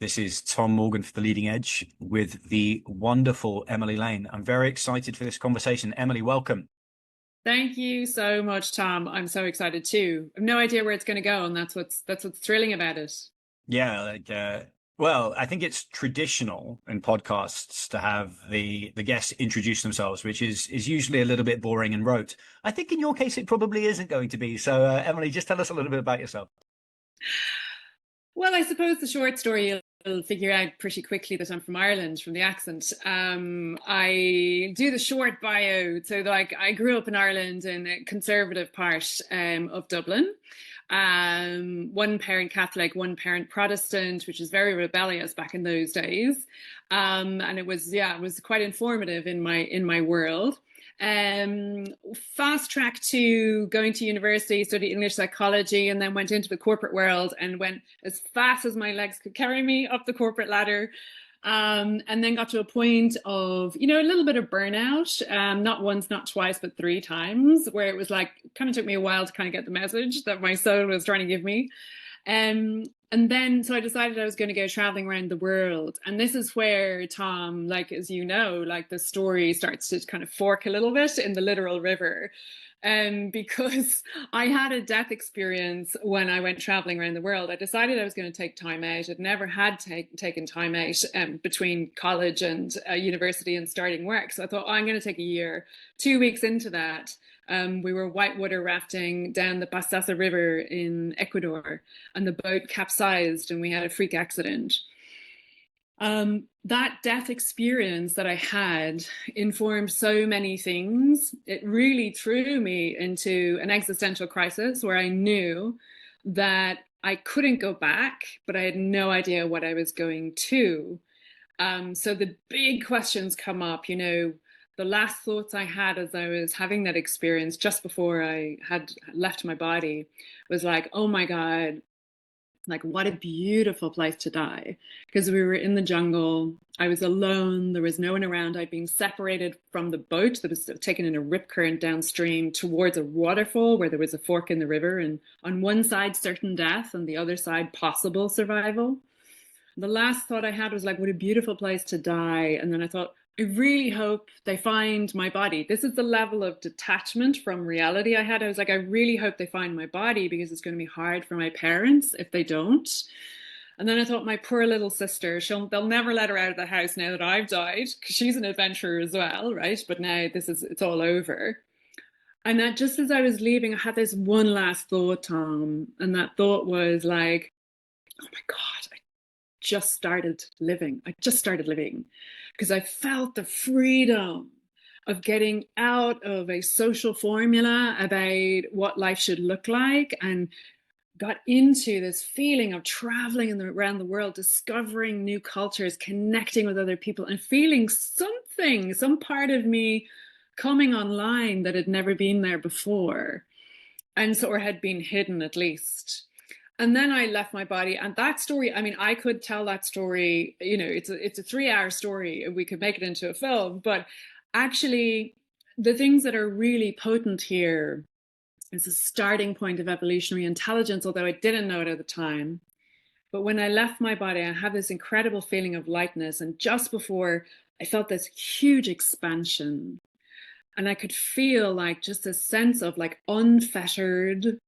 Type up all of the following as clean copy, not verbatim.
This is Tom Morgan for The Leading Edge with the wonderful Emily Lane. I'm very excited for this conversation. Emily, welcome. Thank you so much, Tom. I'm so excited too. I have no idea where it's going to go, and that's what's thrilling about it. Yeah, well, I think it's traditional in podcasts to have the guests introduce themselves, which is usually a little bit boring and rote. I think in your case it probably isn't going to be. So, Emily, just tell us a little bit about yourself. Well, I suppose the short story you'll figure out pretty quickly that I'm from Ireland from the accent. I do the short bio. So, like, I grew up in Ireland in a conservative part of Dublin. One parent Catholic, one parent Protestant, which is very rebellious back in those days. And it was quite informative in my world. Um, Fast track to going to university, studied English psychology, and then went into the corporate world and went as fast as my legs could carry me up the corporate ladder. And then got to a point of, a little bit of burnout, not once, not twice, but three times, where it was like, kind of took me a while to kind of get the message that my soul was trying to give me. And then, so I decided I was going to go traveling around the world. And this is where, Tom, like, as you know, like the story starts to kind of fork a little bit in the literal river. Because I had a death experience when I went traveling around the world. I decided I was going to take time out. I'd never had taken time out between college and university and starting work. So I thought, oh, I'm going to take a year. 2 weeks into that, we were whitewater rafting down the Pasasa River in Ecuador, and the boat capsized, and we had a freak accident. That death experience that I had informed so many things. It really threw me into an existential crisis where I knew that I couldn't go back, but I had no idea what I was going to. So the big questions come up, the last thoughts I had as I was having that experience just before I had left my body was like, oh my God, like what a beautiful place to die. Because we were in the jungle, I was alone, there was no one around. I'd been separated from the boat that was taken in a rip current downstream towards a waterfall where there was a fork in the river, and on one side certain death and the other side possible survival. The last thought I had was like, what a beautiful place to die. And then I thought, I really hope they find my body. This is the level of detachment from reality I had. I was like, I really hope they find my body, because it's going to be hard for my parents if they don't. And then I thought, my poor little sister, they'll never let her out of the house now that I've died, because she's an adventurer as well, right? But now it's all over. And that just as I was leaving, I had this one last thought, Tom. And that thought was like, oh my God, I just started living. I just started living because I felt the freedom of getting out of a social formula about what life should look like, and got into this feeling of traveling around the world, discovering new cultures, connecting with other people, and feeling something, some part of me coming online that had never been there before, and so, or had been hidden at least. And then I left my body, and that story, I mean, I could tell that story, it's a 3 hour story, and we could make it into a film. But actually, the things that are really potent here is a starting point of evolutionary intelligence, although I didn't know it at the time. But when I left my body, I had this incredible feeling of lightness. And just before, I felt this huge expansion. And I could feel like just a sense of like unfettered,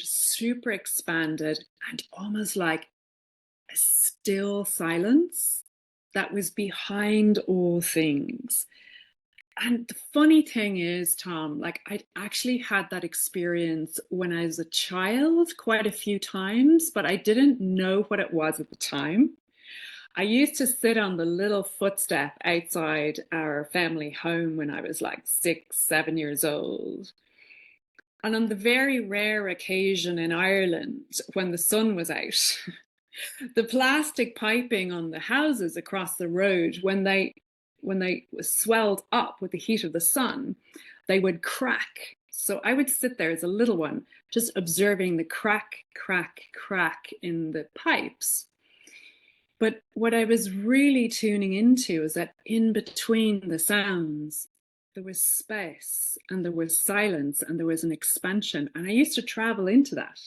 super expanded, and almost like a still silence that was behind all things. And the funny thing is, Tom, like I'd actually had that experience when I was a child quite a few times, but I didn't know what it was at the time. I used to sit on the little footstep outside our family home when I was like 6, 7 years old. And on the very rare occasion in Ireland when the sun was out, the plastic piping on the houses across the road, when they swelled up with the heat of the sun, they would crack. So I would sit there as a little one, just observing the crack, crack, crack in the pipes. But what I was really tuning into is that in between the sounds, there was space and there was silence and there was an expansion. And I used to travel into that.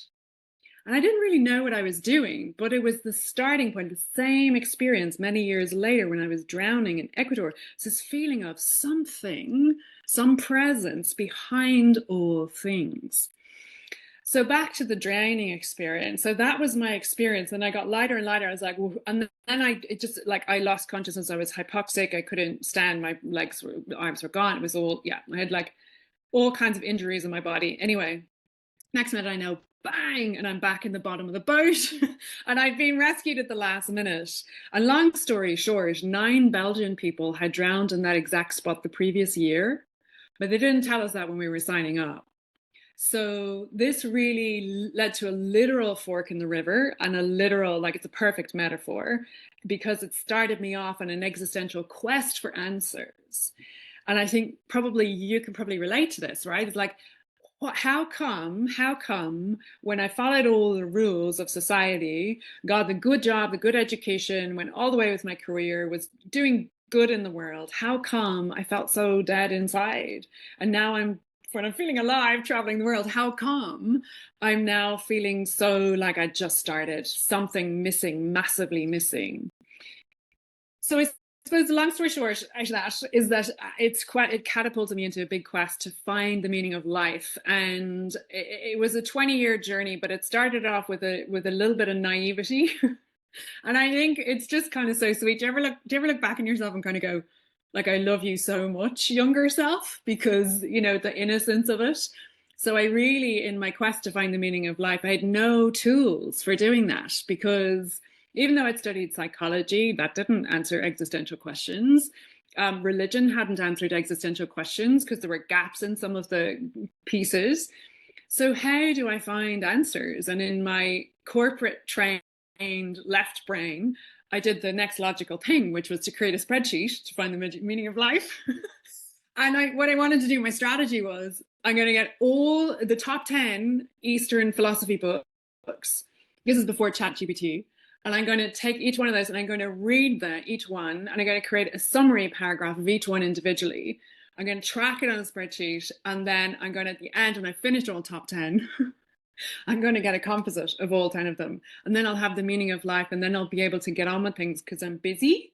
And I didn't really know what I was doing, but it was the starting point, the same experience many years later when I was drowning in Ecuador. It's this feeling of something, some presence behind all things. So back to the drowning experience. So that was my experience. And I got lighter and lighter. I was like, well, and then I lost consciousness. I was hypoxic. I couldn't stand. My legs were, arms were gone. It was all, yeah, I had like all kinds of injuries in my body. Anyway, next minute I know, bang, and I'm back in the bottom of the boat. And I'd been rescued at the last minute. And long story short, 9 Belgian people had drowned in that exact spot the previous year, but they didn't tell us that when we were signing up. So this really led to a literal fork in the river, and a literal, like, it's a perfect metaphor, because it started me off on an existential quest for answers. And I think probably you can probably relate to this, right? It's like, how come when I followed all the rules of society, got the good job, the good education, went all the way with my career, was doing good in the world, how come I felt so dead inside? And now when I'm feeling alive, traveling the world, how come I'm now feeling so like I just started, something missing, massively missing? So I suppose the long story short is that it catapulted me into a big quest to find the meaning of life. And it was a 20-year journey, but it started off with a little bit of naivety. And I think it's just kind of so sweet. Do you ever look back in yourself and kind of go, like, I love you so much, younger self, because, you know, the innocence of it. So I really, in my quest to find the meaning of life, I had no tools for doing that, because even though I'd studied psychology, that didn't answer existential questions. Religion hadn't answered existential questions because there were gaps in some of the pieces. So how do I find answers? And in my corporate trained left brain, I did the next logical thing, which was to create a spreadsheet to find the meaning of life. And what I wanted to do, my strategy was, I'm going to get all the top 10 Eastern philosophy books. This is before ChatGPT. And I'm going to take each one of those and I'm going to read each one. And I'm going to create a summary paragraph of each one individually. I'm going to track it on a spreadsheet. And then I'm going to, at the end, when I finished all top 10, I'm going to get a composite of all 10 of them. And then I'll have the meaning of life. And then I'll be able to get on with things because I'm busy,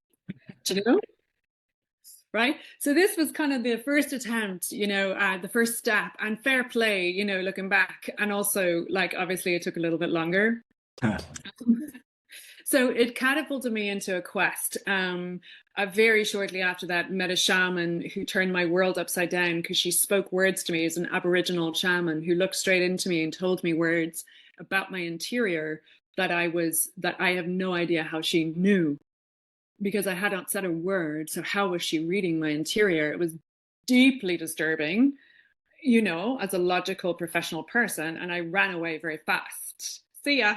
you know? Right. So this was kind of the first attempt, you know, the first step, and fair play, you know, looking back. And also, like, obviously it took a little bit longer. So it catapulted me into a quest. Very shortly after that, met a shaman who turned my world upside down, because she spoke words to me as an Aboriginal shaman who looked straight into me and told me words about my interior that I have no idea how she knew, because I hadn't said a word. So how was she reading my interior? It was deeply disturbing, you know, as a logical professional person. And I ran away very fast. See ya.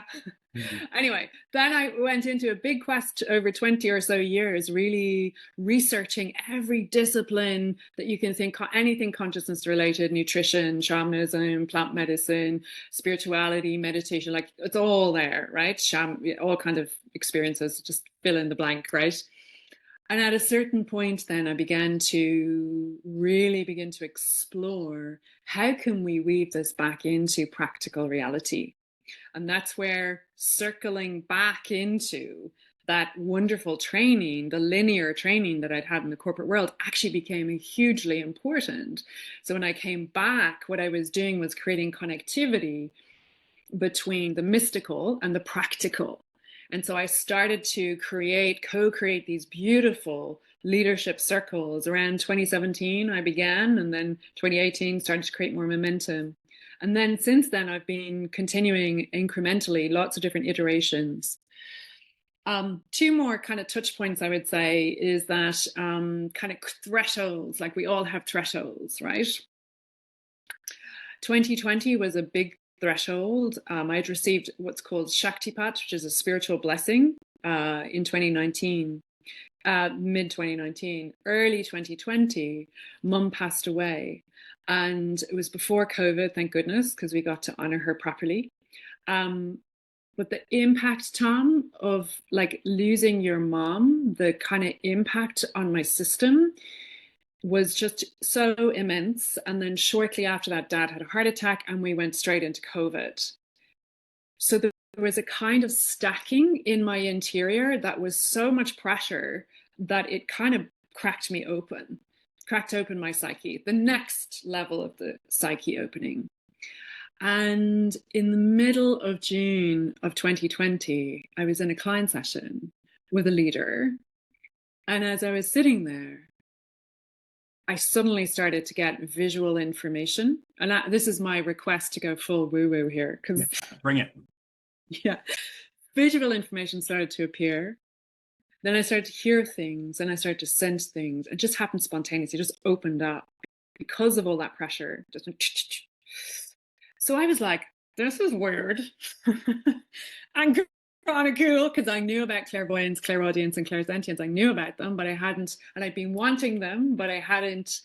Anyway, then I went into a big quest over 20 or so years, really researching every discipline that you can think, anything consciousness related: nutrition, shamanism, plant medicine, spirituality, meditation, like it's all there, right? All kinds of experiences, just fill in the blank, right? And at a certain point, then I began to really explore, how can we weave this back into practical reality? And that's where circling back into that wonderful training, the linear training that I'd had in the corporate world, actually became hugely important. So when I came back, what I was doing was creating connectivity between the mystical and the practical. And so I started to co-create these beautiful leadership circles. Around 2017, I began, and then 2018 started to create more momentum. And then since then, I've been continuing incrementally, lots of different iterations. Two more kind of touch points, I would say, is that kind of thresholds, like we all have thresholds, right? 2020 was a big threshold. I'd received what's called Shaktipat, which is a spiritual blessing, in 2019. Mid 2019, early 2020, Mum passed away. And it was before COVID, thank goodness, because we got to honor her properly. But the impact, Tom, of like losing your mom, the kind of impact on my system was just so immense. And then shortly after that, Dad had a heart attack and we went straight into COVID. So there was a kind of stacking in my interior that was so much pressure that it kind of cracked me open, cracked open my psyche, the next level of the psyche opening. And in the middle of June of 2020, I was in a client session with a leader. And as I was sitting there, I suddenly started to get visual information. And this is my request to go full woo-woo here, because bring it. yeah, visual information started to appear. Then I started to hear things and I started to sense things. It just happened spontaneously, it just opened up because of all that pressure. So I was like, this is weird. And kind of cool, because I knew about clairvoyance, clairaudience, and clairsentience. I knew about them, but I hadn't, and I'd been wanting them, but I hadn't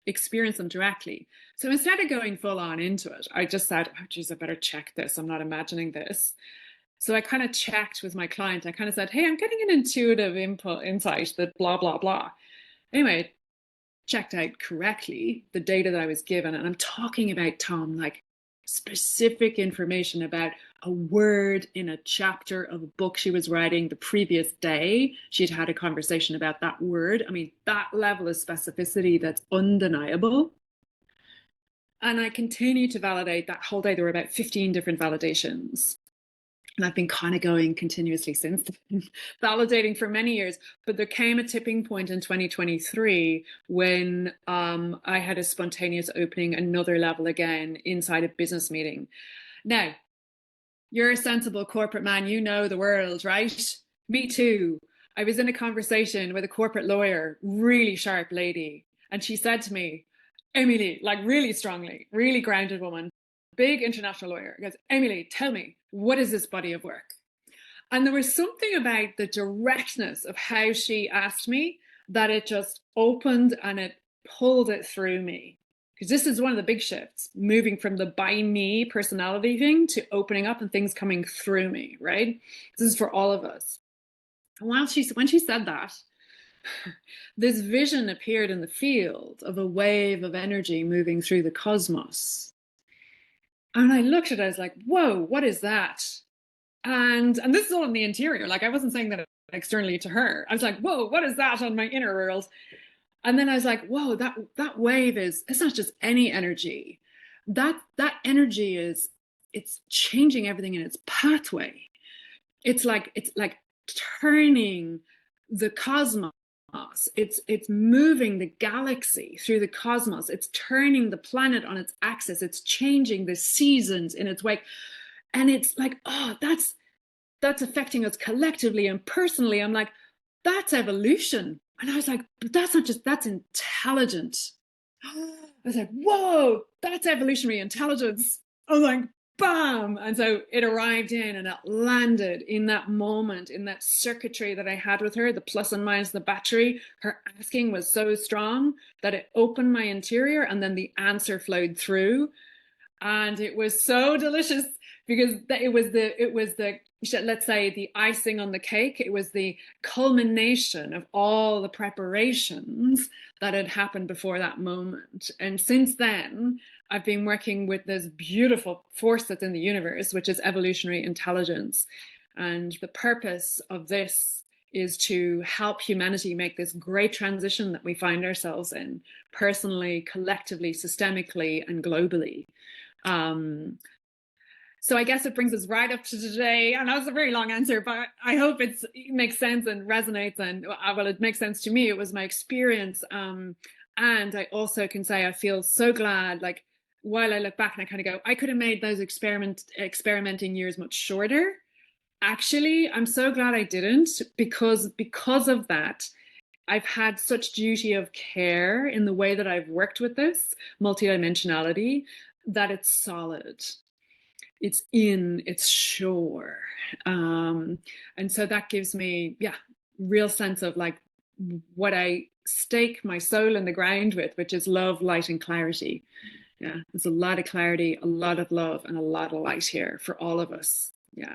experienced them directly. So instead of going full on into it, I just said, oh, geez, I better check this. I'm not imagining this. So I kind of checked with my client. I kind of said, hey, I'm getting an intuitive insight that blah, blah, blah. Anyway, checked out correctly the data that I was given. And I'm talking about, Tom, like specific information about a word in a chapter of a book she was writing the previous day. She'd had a conversation about that word. I mean, that level of specificity that's undeniable. And I continued to validate that whole day. There were about 15 different validations. And I've been kind of going continuously since then, validating for many years. But there came a tipping point in 2023 when I had a spontaneous opening, another level again, inside a business meeting. Now, you're a sensible corporate man, you know the world, right? Me too. I was in a conversation with a corporate lawyer, really sharp lady. And she said to me, Emily, like really strongly, really grounded woman, big international lawyer, goes, Emily, tell me, what is this body of work? And there was something about the directness of how she asked me that it just opened and it pulled it through me. Because this is one of the big shifts, moving from the by me personality thing to opening up and things coming through me, right? This is for all of us. And when she said that, this vision appeared in the field of a wave of energy moving through the cosmos. And I looked at it, I was like, whoa, what is that? And this is all in the interior. Like I wasn't saying that externally to her. I was like, whoa, what is that on my inner world? And then I was like, whoa, that wave it's not just any energy. That energy it's changing everything in its pathway. It's like turning the cosmos. It's moving the galaxy through the cosmos. It's turning the planet on its axis. It's changing the seasons in its wake. And it's like, oh, that's affecting us collectively and personally. I'm like, that's evolution. And I was like, but that's not just, that's intelligent. I was like, whoa, that's evolutionary intelligence. I was like, bam. And so it arrived in and it landed in that moment, in that circuitry that I had with her, the plus and minus the battery. Her asking was so strong that it opened my interior and then the answer flowed through. And it was so delicious because it was the let's say the icing on the cake. It was the culmination of all the preparations that had happened before that moment. And since then, I've been working with this beautiful force that's in the universe, which is evolutionary intelligence. And the purpose of this is to help humanity make this great transition that we find ourselves in, personally, collectively, systemically, and globally. So I guess it brings us right up to today. I know it's a very long answer, but I hope it makes sense and resonates. And well, it makes sense to me. It was my experience. And I also can say I feel so glad, like, while I look back and I kind of go, I could have made those experimenting years much shorter. Actually, I'm so glad I didn't, because of that, I've had such duty of care in the way that I've worked with this multidimensionality, that it's solid. It's sure. And so that gives me, real sense of like what I stake my soul in the ground with, which is love, light, and clarity. Yeah, there's a lot of clarity, a lot of love, and a lot of light here for all of us. Yeah.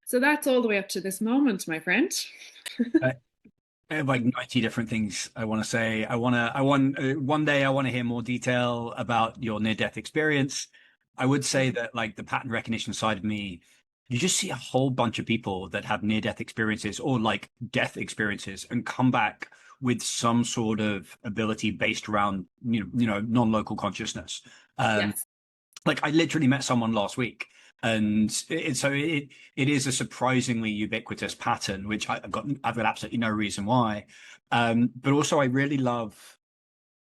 So that's all the way up to this moment, my friend. I have like 90 different things I want to say. One day I want to hear more detail about your near-death experience. I would say that like the pattern recognition side of me you just see a whole bunch of people that have near-death experiences or like death experiences and come back with some sort of ability based around non-local consciousness. Um, Yes. like I literally met someone last week, and it is a surprisingly ubiquitous pattern, which I've got absolutely no reason why. But also I really love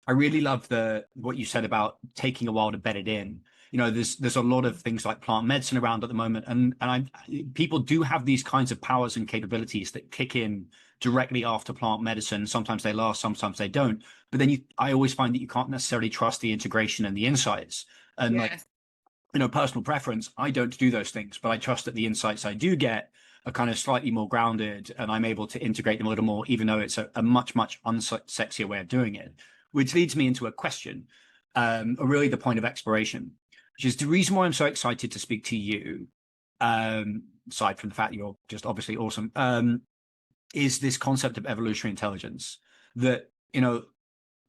the what you said about taking a while to bed it in. There's a lot of things like plant medicine around at the moment, and people do have these kinds of powers and capabilities that kick in directly after plant medicine. Sometimes they last, sometimes they don't. But then I always find that you can't necessarily trust the integration and the insights. And like, Yes. personal preference, I don't do those things, but I trust that the insights I do get are kind of slightly more grounded and I'm able to integrate them a little more, even though it's a much, much unsexier way of doing it. Which leads me into a question, or really the point of exploration, which is the reason why I'm so excited to speak to you, aside from the fact you're just obviously awesome, is this concept of evolutionary intelligence that,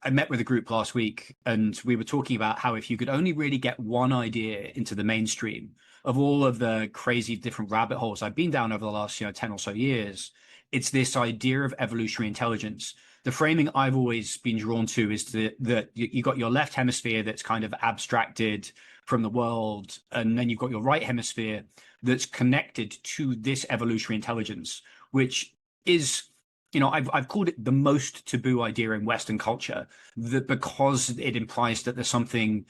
I met with a group last week and we were talking about how if you could only really get one idea into the mainstream of all of the crazy different rabbit holes I've been down over the last, 10 or so years, it's this idea of evolutionary intelligence. The framing I've always been drawn to is that you got your left hemisphere that's kind of abstracted from the world, and then you've got your right hemisphere that's connected to this evolutionary intelligence, which is I've called it the most taboo idea in Western culture, that because it implies that there's something,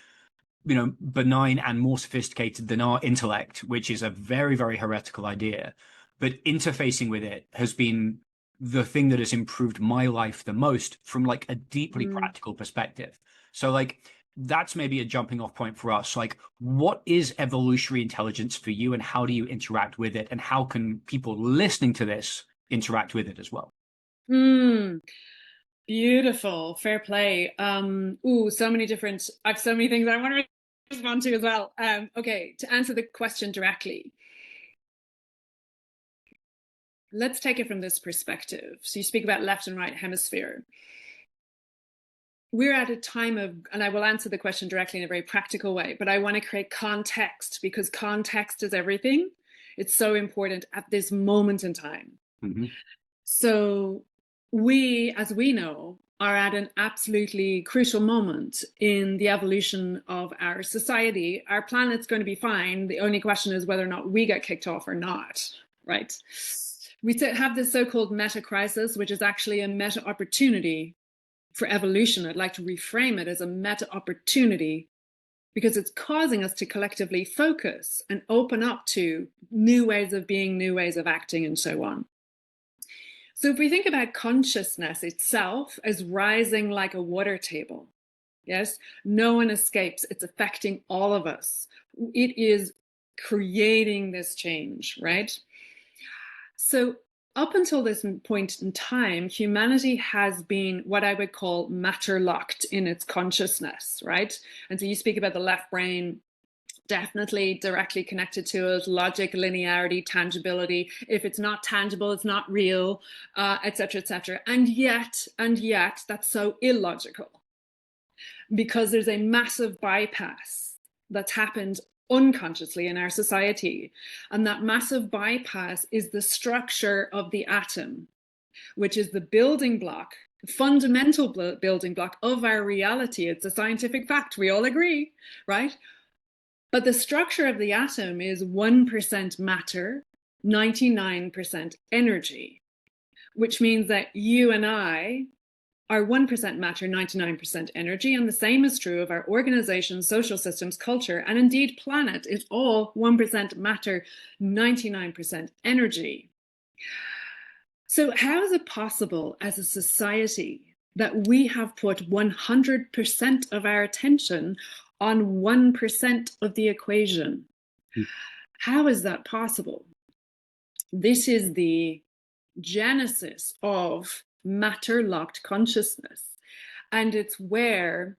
benign and more sophisticated than our intellect, which is a very, very heretical idea. But interfacing with it has been the thing that has improved my life the most from like a deeply Mm. practical perspective. So like that's maybe a jumping off point for us. Like, what is evolutionary intelligence for you and how do you interact with it? And how can people listening to this interact with it as well? Mm. Beautiful. Fair play. So many different, I have so many things I want to respond to as well. Okay, to answer the question directly, let's take it from this perspective. So you speak about left and right hemisphere. We're at a time of, and I will answer the question directly in a very practical way, but I want to create context because context is everything. It's so important at this moment in time. Mm-hmm. So we, as we know, are at an absolutely crucial moment in the evolution of our society. Our planet's going to be fine. The only question is whether or not we get kicked off or not, right? We have this so-called meta crisis, which is actually a meta opportunity for evolution. I'd like to reframe it as a meta opportunity because it's causing us to collectively focus and open up to new ways of being, new ways of acting, and so on. So if we think about consciousness itself as rising like a water table, yes, no one escapes. It's affecting all of us. It is creating this change, right? So up until this point in time, humanity has been what I would call matter locked in its consciousness, right? And so you speak about the left brain, definitely directly connected to it, logic, linearity, tangibility. If it's not tangible, it's not real, et cetera, et cetera. And yet, that's so illogical because there's a massive bypass that's happened unconsciously in our society. And that massive bypass is the structure of the atom, which is the building block, fundamental building block of our reality. It's a scientific fact. We all agree, right? But the structure of the atom is 1% matter, 99% energy, which means that you and I are 1% matter, 99% energy. And the same is true of our organizations, social systems, culture, and indeed planet. It's all 1% matter, 99% energy. So how is it possible as a society that we have put 100% of our attention on 1% of the equation? How is that possible? This is the genesis of matter-locked consciousness. And it's where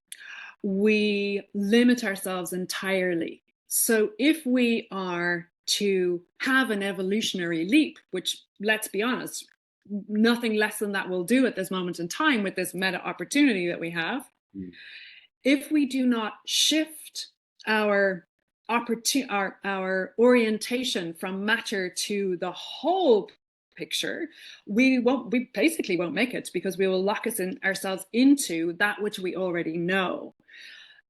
we limit ourselves entirely. So if we are to have an evolutionary leap, which, let's be honest, nothing less than that will do at this moment in time with this meta opportunity that we have, if we do not shift our our orientation from matter to the whole picture, we basically won't make it, because we will lock ourselves into that which we already know.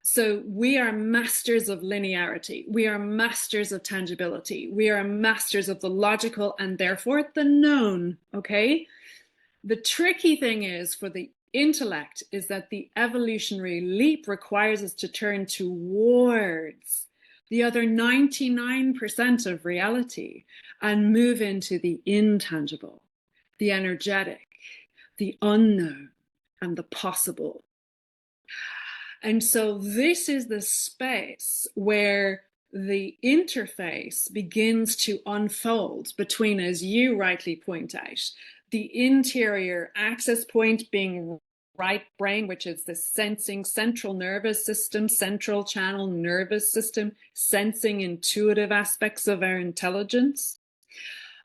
So we are masters of linearity. We are masters of tangibility. We are masters of the logical and therefore the known, okay? The tricky thing is for the intellect is that the evolutionary leap requires us to turn towards the other 99% of reality and move into the intangible, the energetic, the unknown, and the possible. And so this is the space where the interface begins to unfold between, as you rightly point out, the interior access point being right brain, which is the sensing central nervous system, central channel nervous system, sensing intuitive aspects of our intelligence.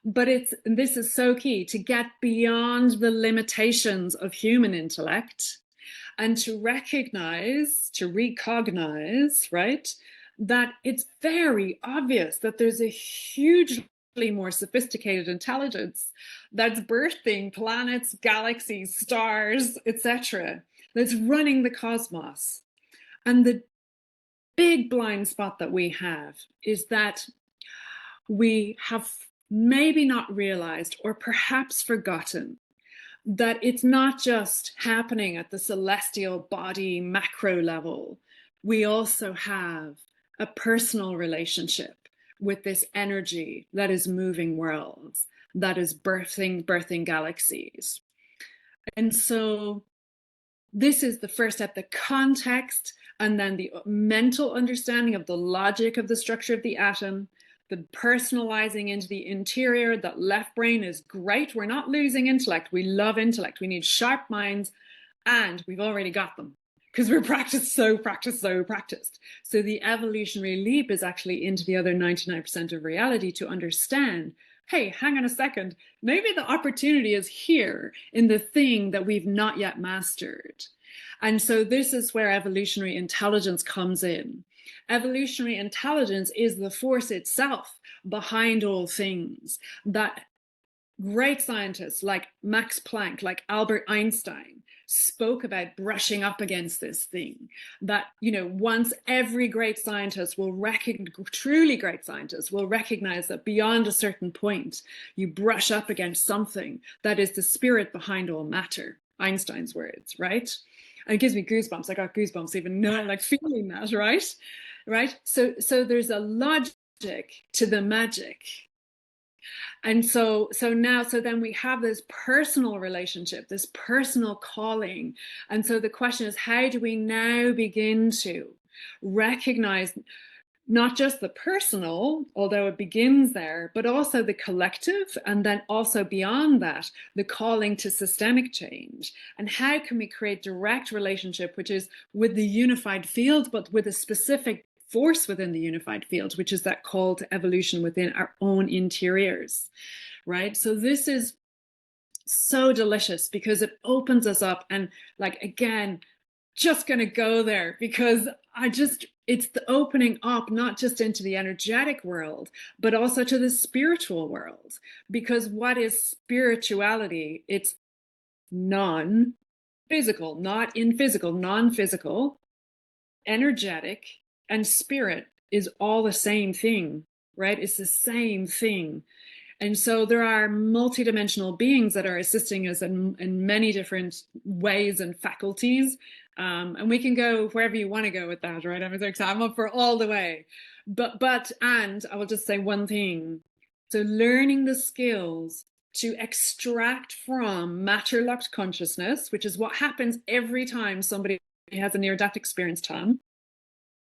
But this is so key to get beyond the limitations of human intellect and to recognize, right, that it's very obvious that there's a hugely more sophisticated intelligence that's birthing planets, galaxies, stars, etc., that's running the cosmos. And the big blind spot that we have is that we have maybe not realized or perhaps forgotten that it's not just happening at the celestial body macro level. We also have a personal relationship with this energy that is moving worlds, that is birthing galaxies. And so this is the first step, the context, and then the mental understanding of the logic of the structure of the atom, the personalizing into the interior. That left brain is great. We're not losing intellect. We love intellect. We need sharp minds, and we've already got them because we're practiced. So the evolutionary leap is actually into the other 99% of reality to understand, hey, hang on a second, maybe the opportunity is here in the thing that we've not yet mastered. And so this is where evolutionary intelligence comes in. Evolutionary intelligence is the force itself behind all things, that great scientists like Max Planck, like Albert Einstein, spoke about brushing up against this thing. That, once every great scientist will truly great scientists will recognize that beyond a certain point, you brush up against something that is the spirit behind all matter. Einstein's words, right? And it gives me goosebumps. I got goosebumps even now, like feeling that, right? Right? So there's a logic to the magic. And so then we have this personal relationship, this personal calling. And so the question is, how do we now begin to recognize not just the personal, although it begins there, but also the collective, and then also beyond that, the calling to systemic change? And how can we create direct relationship, which is with the unified field, but with a specific force within the unified field, which is that call to evolution within our own interiors, right? So this is so delicious because it opens us up, and like, again, just going to go there because it's the opening up, not just into the energetic world, but also to the spiritual world. Because what is spirituality? It's non-physical, not in physical, non-physical, energetic, and spirit is all the same thing, right? It's the same thing. And so there are multidimensional beings that are assisting us in many different ways and faculties. And we can go wherever you want to go with that, right? I'm up for all the way. And I will just say one thing. So learning the skills to extract from matter-locked consciousness, which is what happens every time somebody has a near-death experience, Tom.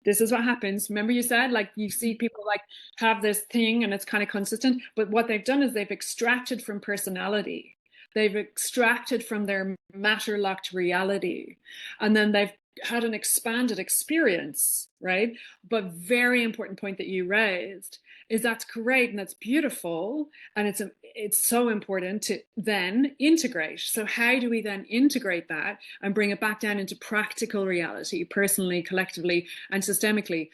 This is what happens. Remember you said, like, you see people like have this thing and it's kind of consistent, but what they've done is they've extracted from personality. They've extracted from their matter-locked reality. And then they've had an expanded experience, right? But very important point that you raised is that's great and that's beautiful. And it's so important to then integrate. So how do we then integrate that and bring it back down into practical reality, personally, collectively, and systemically?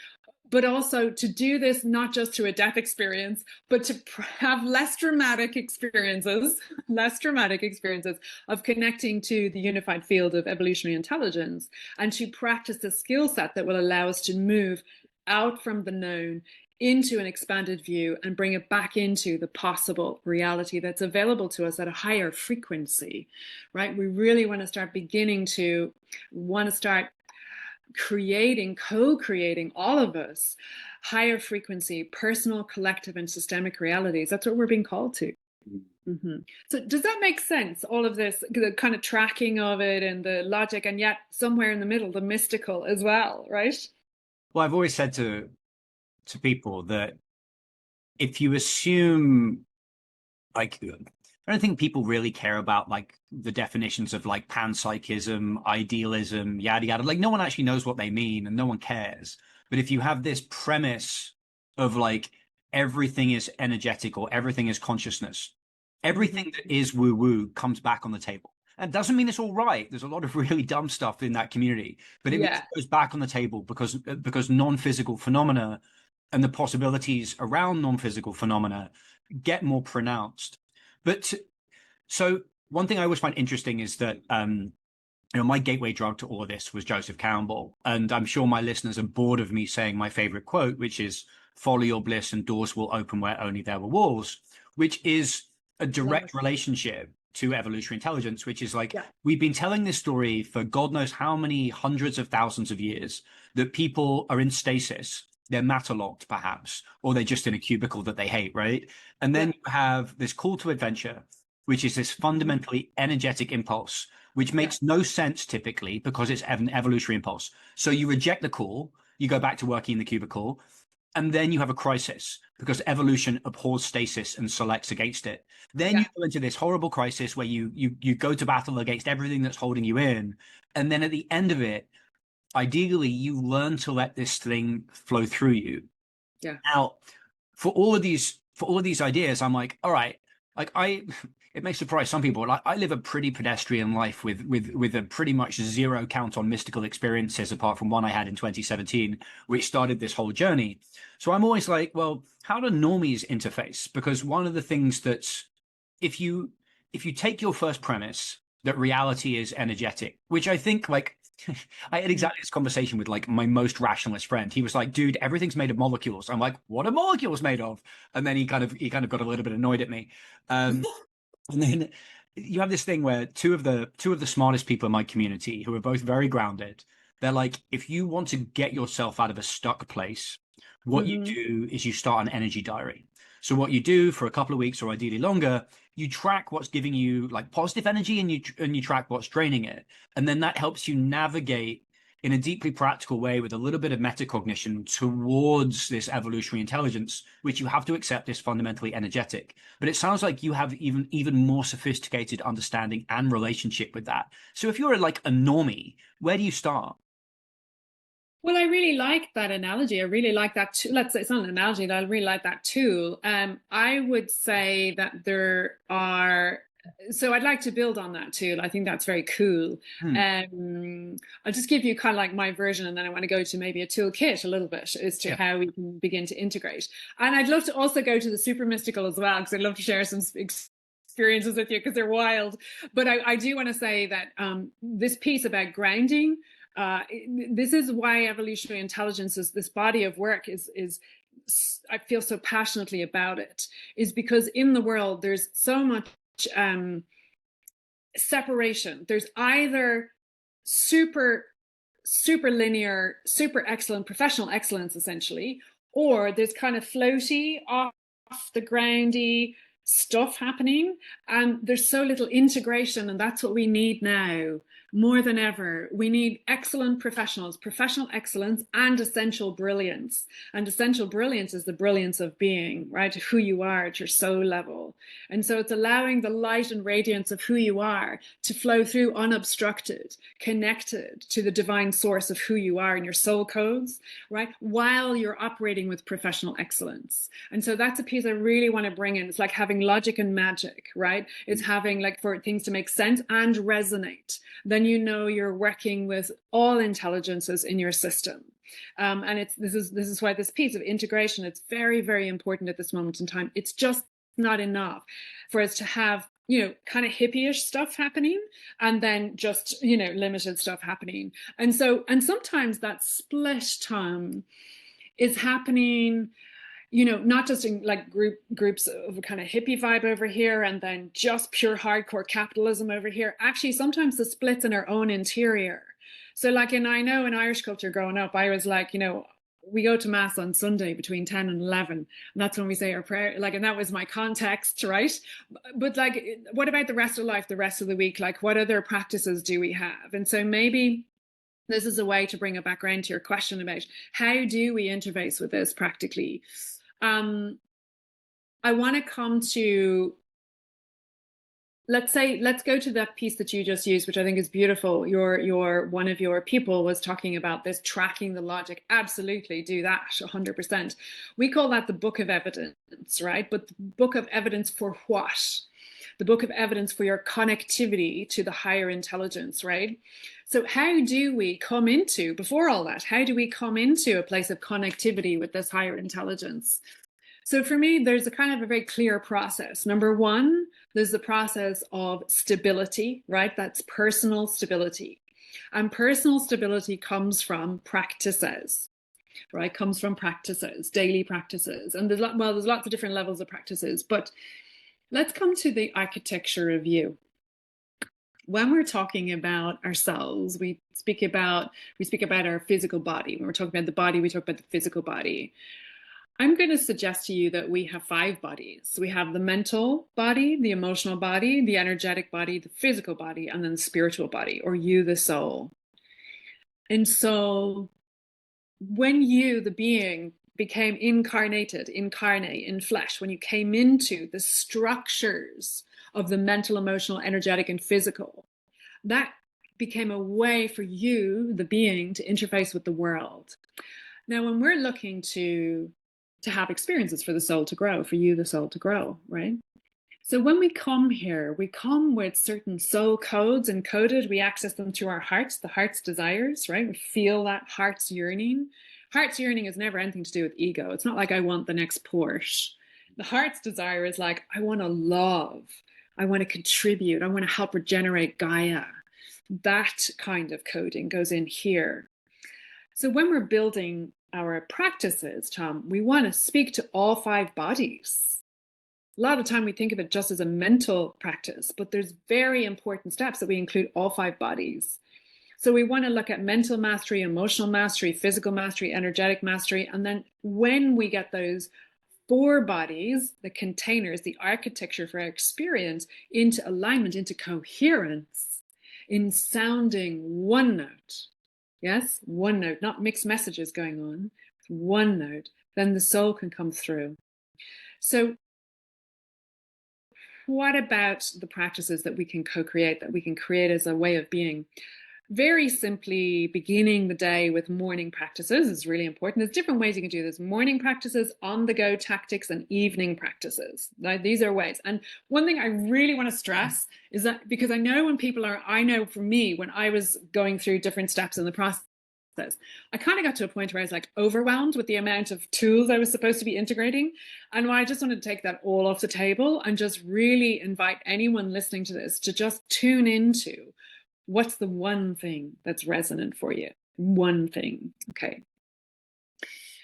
but also to do this not just to a death experience, but to have less dramatic experiences, less dramatic experiences of connecting to the unified field of evolutionary intelligence, and to practice a skill set that will allow us to move out from the known into an expanded view and bring it back into the possible reality that's available to us at a higher frequency, right? We really want to start creating, co-creating, all of us, higher frequency, personal, collective, and systemic realities. That's what we're being called to. Mm-hmm. So does that make sense? All of this, the kind of tracking of it and the logic, and yet somewhere in the middle, the mystical as well, right? Well, I've always said to people that if you assume, like, I don't think people really care about like the definitions of like panpsychism, idealism, yada yada. Like no one actually knows what they mean and no one cares. But if you have this premise of like everything is energetic or everything is consciousness, everything that is woo woo comes back on the table. And it doesn't mean it's all right. There's a lot of really dumb stuff in that community, but it means it goes back on the table because non-physical phenomena and the possibilities around non-physical phenomena get more pronounced. But so one thing I always find interesting is that my gateway drug to all of this was Joseph Campbell, and I'm sure my listeners are bored of me saying my favorite quote, which is "Follow your bliss, and doors will open where only there were walls," which is a direct relationship to evolutionary intelligence, which is like we've been telling this story for God knows how many hundreds of thousands of years that people are in stasis. They're matter locked, perhaps, or they're just in a cubicle that they hate, right? And then you have this call to adventure, which is this fundamentally energetic impulse, which makes no sense typically because it's an evolutionary impulse. So you reject the call, you go back to working in the cubicle, and then you have a crisis because evolution abhors stasis and selects against it. Then you go into this horrible crisis where you go to battle against everything that's holding you in, and then at the end of it, ideally, you learn to let this thing flow through you. Yeah. Now, for all of these ideas, I'm like, all right, like it may surprise some people. Like I live a pretty pedestrian life with a pretty much zero count on mystical experiences, apart from one I had in 2017, which started this whole journey. So I'm always like, well, how do normies interface? Because one of the things that's if you take your first premise that reality is energetic, which I think like I had exactly this conversation with like my most rationalist friend. He was like, dude, everything's made of molecules. I'm like, what are molecules made of? And then he kind of got a little bit annoyed at me. And then you have this thing where two of the smartest people in my community who are both very grounded, they're like, if you want to get yourself out of a stuck place, what you do is you start an energy diary. So what you do for a couple of weeks or ideally longer, you track what's giving you like positive energy and you track what's draining it. And then that helps you navigate in a deeply practical way with a little bit of metacognition towards this evolutionary intelligence, which you have to accept is fundamentally energetic. But it sounds like you have even more sophisticated understanding and relationship with that. So if you're like a normie, where do you start? Well, I really like that analogy. I really like that. Let's say it's not an analogy, but I really like that tool. I would say that there are. So I'd like to build on that tool. I think that's very cool. I'll just give you kind of like my version, and then I want to go to maybe a toolkit a little bit as to how we can begin to integrate. And I'd love to also go to the super mystical as well, because I'd love to share some experiences with you because they're wild. But I do want to say that this piece about grounding. This is why evolutionary intelligence is this body of work is I feel so passionately about it, is because in the world there's so much separation. There's either super linear, super excellent professional excellence essentially, or there's kind of floaty, off the groundy stuff happening, and there's so little integration, and that's what we need now more than ever. We need excellent professionals, professional excellence, and essential brilliance. And essential brilliance is the brilliance of being, right? Who you are at your soul level. And so it's allowing the light and radiance of who you are to flow through unobstructed, connected to the divine source of who you are in your soul codes, right? While you're operating with professional excellence. And so that's a piece I really want to bring in. It's like having logic and magic, right? It's having like for things to make sense and resonate. Then you know you're working with all intelligences in your system. And this is why this piece of integration, it's very, very important at this moment in time. It's just not enough for us to have, kind of hippie-ish stuff happening and then just, limited stuff happening. And sometimes that split time is happening, not just in like groups of a kind of hippie vibe over here and then just pure hardcore capitalism over here. Actually, sometimes the splits in our own interior. So like I know in Irish culture growing up, I was like, we go to mass on Sunday between 10 and 11, and that's when we say our prayer, like, and that was my context, right? But like, what about the rest of life, the rest of the week? Like, what other practices do we have? And so maybe this is a way to bring it back around to your question about how do we interface with this practically. I want to come to, let's go to that piece that you just used, which I think is beautiful. One of your people was talking about this, tracking the logic. Absolutely, do that 100%. We call that the book of evidence, right? But the book of evidence for what? The book of evidence for your connectivity to the higher intelligence, right? So how do we come into, before all that, how do we come into a place of connectivity with this higher intelligence? So for me, there's a kind of a very clear process. Number one, there's the process of stability, right? That's personal stability. And personal stability comes from practices, right? Comes from practices, daily practices. And there's lots of different levels of practices, but let's come to the architecture of you. When we're talking about ourselves, we speak about our physical body. When we're talking about the body, we talk about the physical body. I'm going to suggest to you that we have 5 bodies. We have the mental body, the emotional body, the energetic body, the physical body, and then the spiritual body, or you, the soul. And so when you, the being, became incarnate in flesh, when you came into the structures of the mental, emotional, energetic, and physical, that became a way for you, the being, to interface with the world. Now, when we're looking to have experiences for the soul to grow, for you, the soul to grow, right? So when we come here, we come with certain soul codes encoded. We access them through our hearts, the heart's desires, right? We feel that heart's yearning. Heart's yearning is never anything to do with ego. It's not like I want the next Porsche. The heart's desire is like, I want to love. I want to contribute. I want to help regenerate Gaia. That kind of coding goes in here. So when we're building our practices, Tom, we want to speak to all 5 bodies. A lot of time we think of it just as a mental practice, but there's very important steps that we include all 5 bodies. So we want to look at mental mastery, emotional mastery, physical mastery, energetic mastery. And then when we get those 4 bodies, the containers, the architecture for our experience, into alignment, into coherence, in sounding one note. Yes, one note, not mixed messages going on, one note, then the soul can come through. So what about the practices that we can co-create, that we can create as a way of being? Very simply, beginning the day with morning practices is really important. There's different ways you can do this. Morning practices, on-the-go tactics, and evening practices. Now, these are ways. And one thing I really want to stress is that, because I know for me, when I was going through different steps in the process, I kind of got to a point where I was like overwhelmed with the amount of tools I was supposed to be integrating. And I just wanted to take that all off the table and just really invite anyone listening to this to just tune into what's the one thing that's resonant for you. One thing. Okay.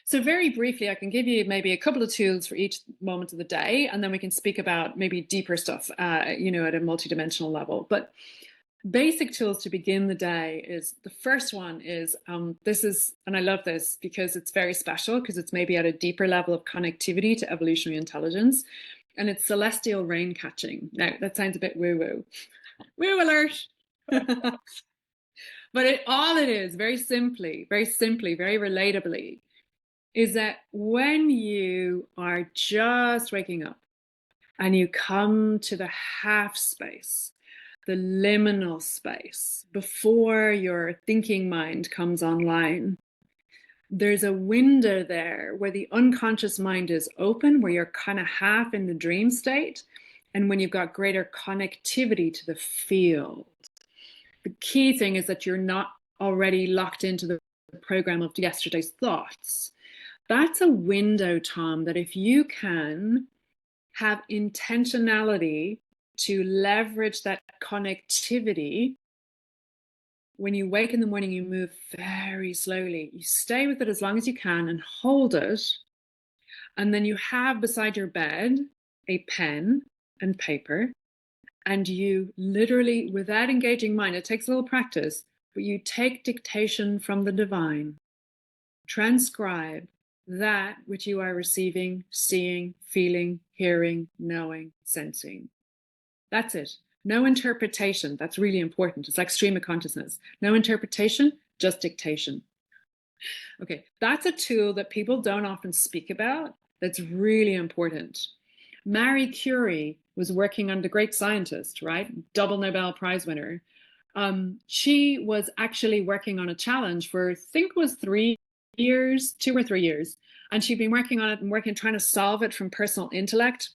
So very briefly, I can give you maybe a couple of tools for each moment of the day, and then we can speak about maybe deeper stuff, at a multidimensional level. But basic tools to begin the day is, the first one is, and I love this because it's very special, because it's maybe at a deeper level of connectivity to evolutionary intelligence, and it's celestial rain catching. Now, that sounds a bit woo-woo. Woo alert! But all it is, very simply, very relatably, is that when you are just waking up and you come to the half space, the liminal space, before your thinking mind comes online, there's a window there where the unconscious mind is open, where you're kind of half in the dream state, and when you've got greater connectivity to the field. The key thing is that you're not already locked into the program of yesterday's thoughts. That's a window, Tom, that if you can have intentionality to leverage that connectivity, when you wake in the morning, you move very slowly. You stay with it as long as you can and hold it. And then you have beside your bed a pen and paper, and you literally, without engaging mind, it takes a little practice, but you take dictation from the divine, transcribe that which you are receiving, seeing, feeling, hearing, knowing, sensing. That's it. No interpretation. That's really important. It's like stream of consciousness. No interpretation, just dictation. Okay, that's a tool that people don't often speak about. That's really important. Marie Curie was working on the great scientist, right? Double Nobel Prize winner. She was actually working on a challenge for, I think it was 3 years, 2 or 3 years. And she'd been working on it and trying to solve it from personal intellect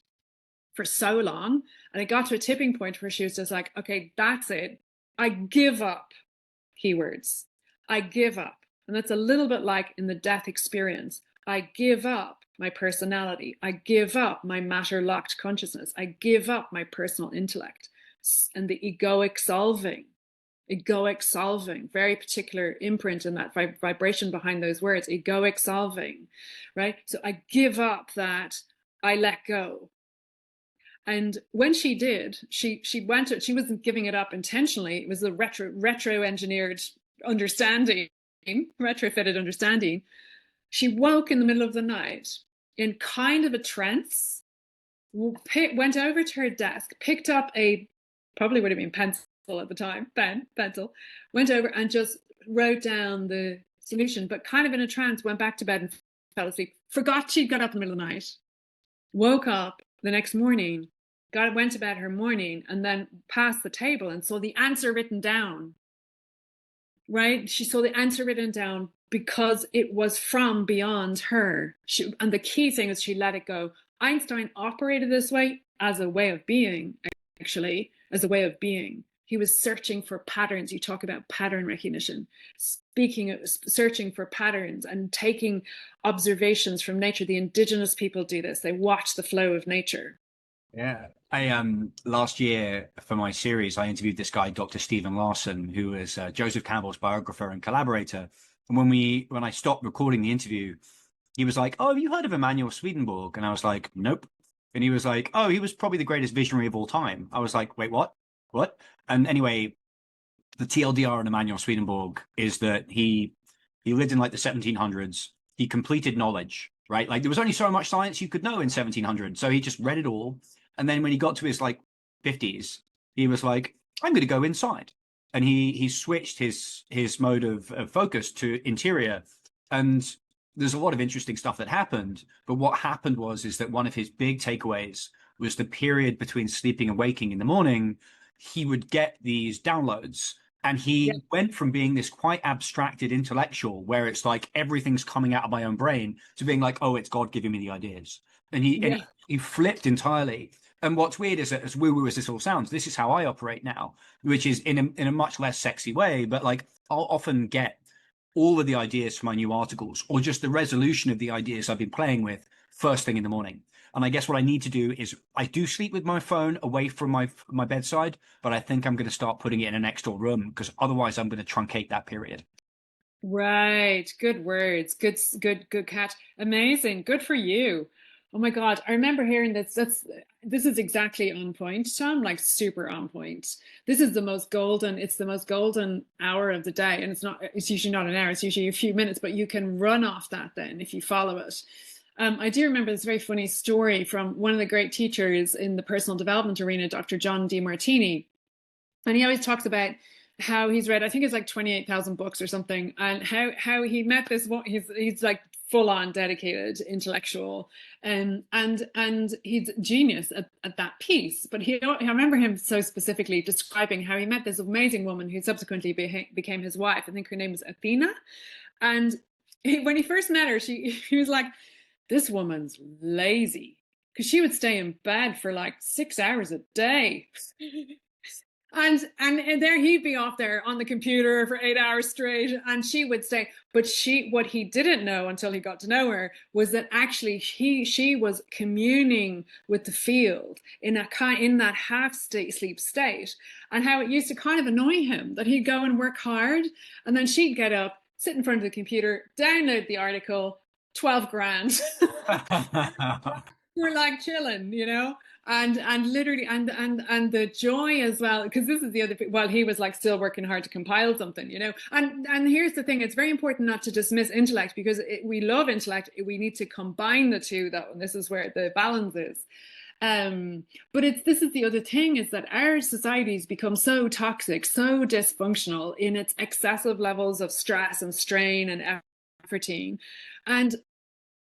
for so long. And it got to a tipping point where she was just like, okay, that's it. I give up. Keywords. I give up. And that's a little bit like in the death experience. I give up my personality. I give up my matter-locked consciousness. I give up my personal intellect. And the egoic solving, very particular imprint in that vibration behind those words, egoic solving, right? So I give up that, I let go. And when she did, she wasn't giving it up intentionally. It was a retro-engineered understanding, retrofitted understanding. She woke in the middle of the night in kind of a trance, went over to her desk, picked up probably would have been pencil at the time, pencil, went over and just wrote down the solution, but kind of in a trance, went back to bed and fell asleep. Forgot she'd got up in the middle of the night, woke up the next morning, went to bed her morning, and then passed the table and saw the answer written down. Right? She saw the answer written down because it was from beyond her. And the key thing is she let it go. Einstein operated this way as a way of being, actually, as a way of being. He was searching for patterns. You talk about pattern recognition, searching for patterns and taking observations from nature. The indigenous people do this. They watch the flow of nature. Yeah. I last year for my series, I interviewed this guy, Dr. Stephen Larson, who is Joseph Campbell's biographer and collaborator. And when I stopped recording the interview, he was like, "Oh, have you heard of Emanuel Swedenborg?" And I was like, "Nope." And he was like, "Oh, he was probably the greatest visionary of all time." I was like, "Wait, what? What?" And anyway, the TLDR on Emanuel Swedenborg is that he lived in like the 1700s. He completed knowledge, right? Like there was only so much science you could know in 1700, so he just read it all. And then when he got to his like 50s, he was like, "I'm going to go inside," and he switched his mode of focus to interior. And there's a lot of interesting stuff that happened. But what happened is that one of his big takeaways was the period between sleeping and waking in the morning. He would get these downloads. And he went from being this quite abstracted intellectual, where it's like everything's coming out of my own brain, to being like, "Oh, it's God giving me the ideas." And he flipped entirely. And what's weird is that, as woo-woo as this all sounds, this is how I operate now, which is in a much less sexy way. But like, I'll often get all of the ideas for my new articles, or just the resolution of the ideas I've been playing with, first thing in the morning. And I guess what I need to do is, I do sleep with my phone away from my bedside, but I think I'm going to start putting it in a next door room, because otherwise I'm going to truncate that period. Right. Good words. Good catch. Amazing. Good for you. Oh my God. I remember hearing this. This is exactly on point, Tom, like super on point. This is it's the most golden hour of the day. And it's usually not an hour, it's usually a few minutes, but you can run off that then if you follow it. I do remember this very funny story from one of the great teachers in the personal development arena, Dr. John DeMartini. And he always talks about how he's read, I think it's like 28,000 books or something, and how he met this one. He's like full on dedicated intellectual, and he's genius at that piece. But I remember him so specifically describing how he met this amazing woman who subsequently became his wife. I think her name was Athena. And when he first met her, he was like, "This woman's lazy," because she would stay in bed for like 6 hours a day. And there he'd be off there on the computer for 8 hours straight, and she would stay. But what he didn't know until he got to know her was that actually she was communing with the field in that half sleep state, and how it used to kind of annoy him that he'd go and work hard, and then she'd get up, sit in front of the computer, download the article, 12 grand. We're like chilling, and literally and the joy as well, because this is the other, while he was like still working hard to compile something, and here's the thing, it's very important not to dismiss intellect, because we love intellect, we need to combine the two though, and this is where the balance is. But this is the other thing, is that our society's become so toxic, so dysfunctional in its excessive levels of stress and strain and efforting, and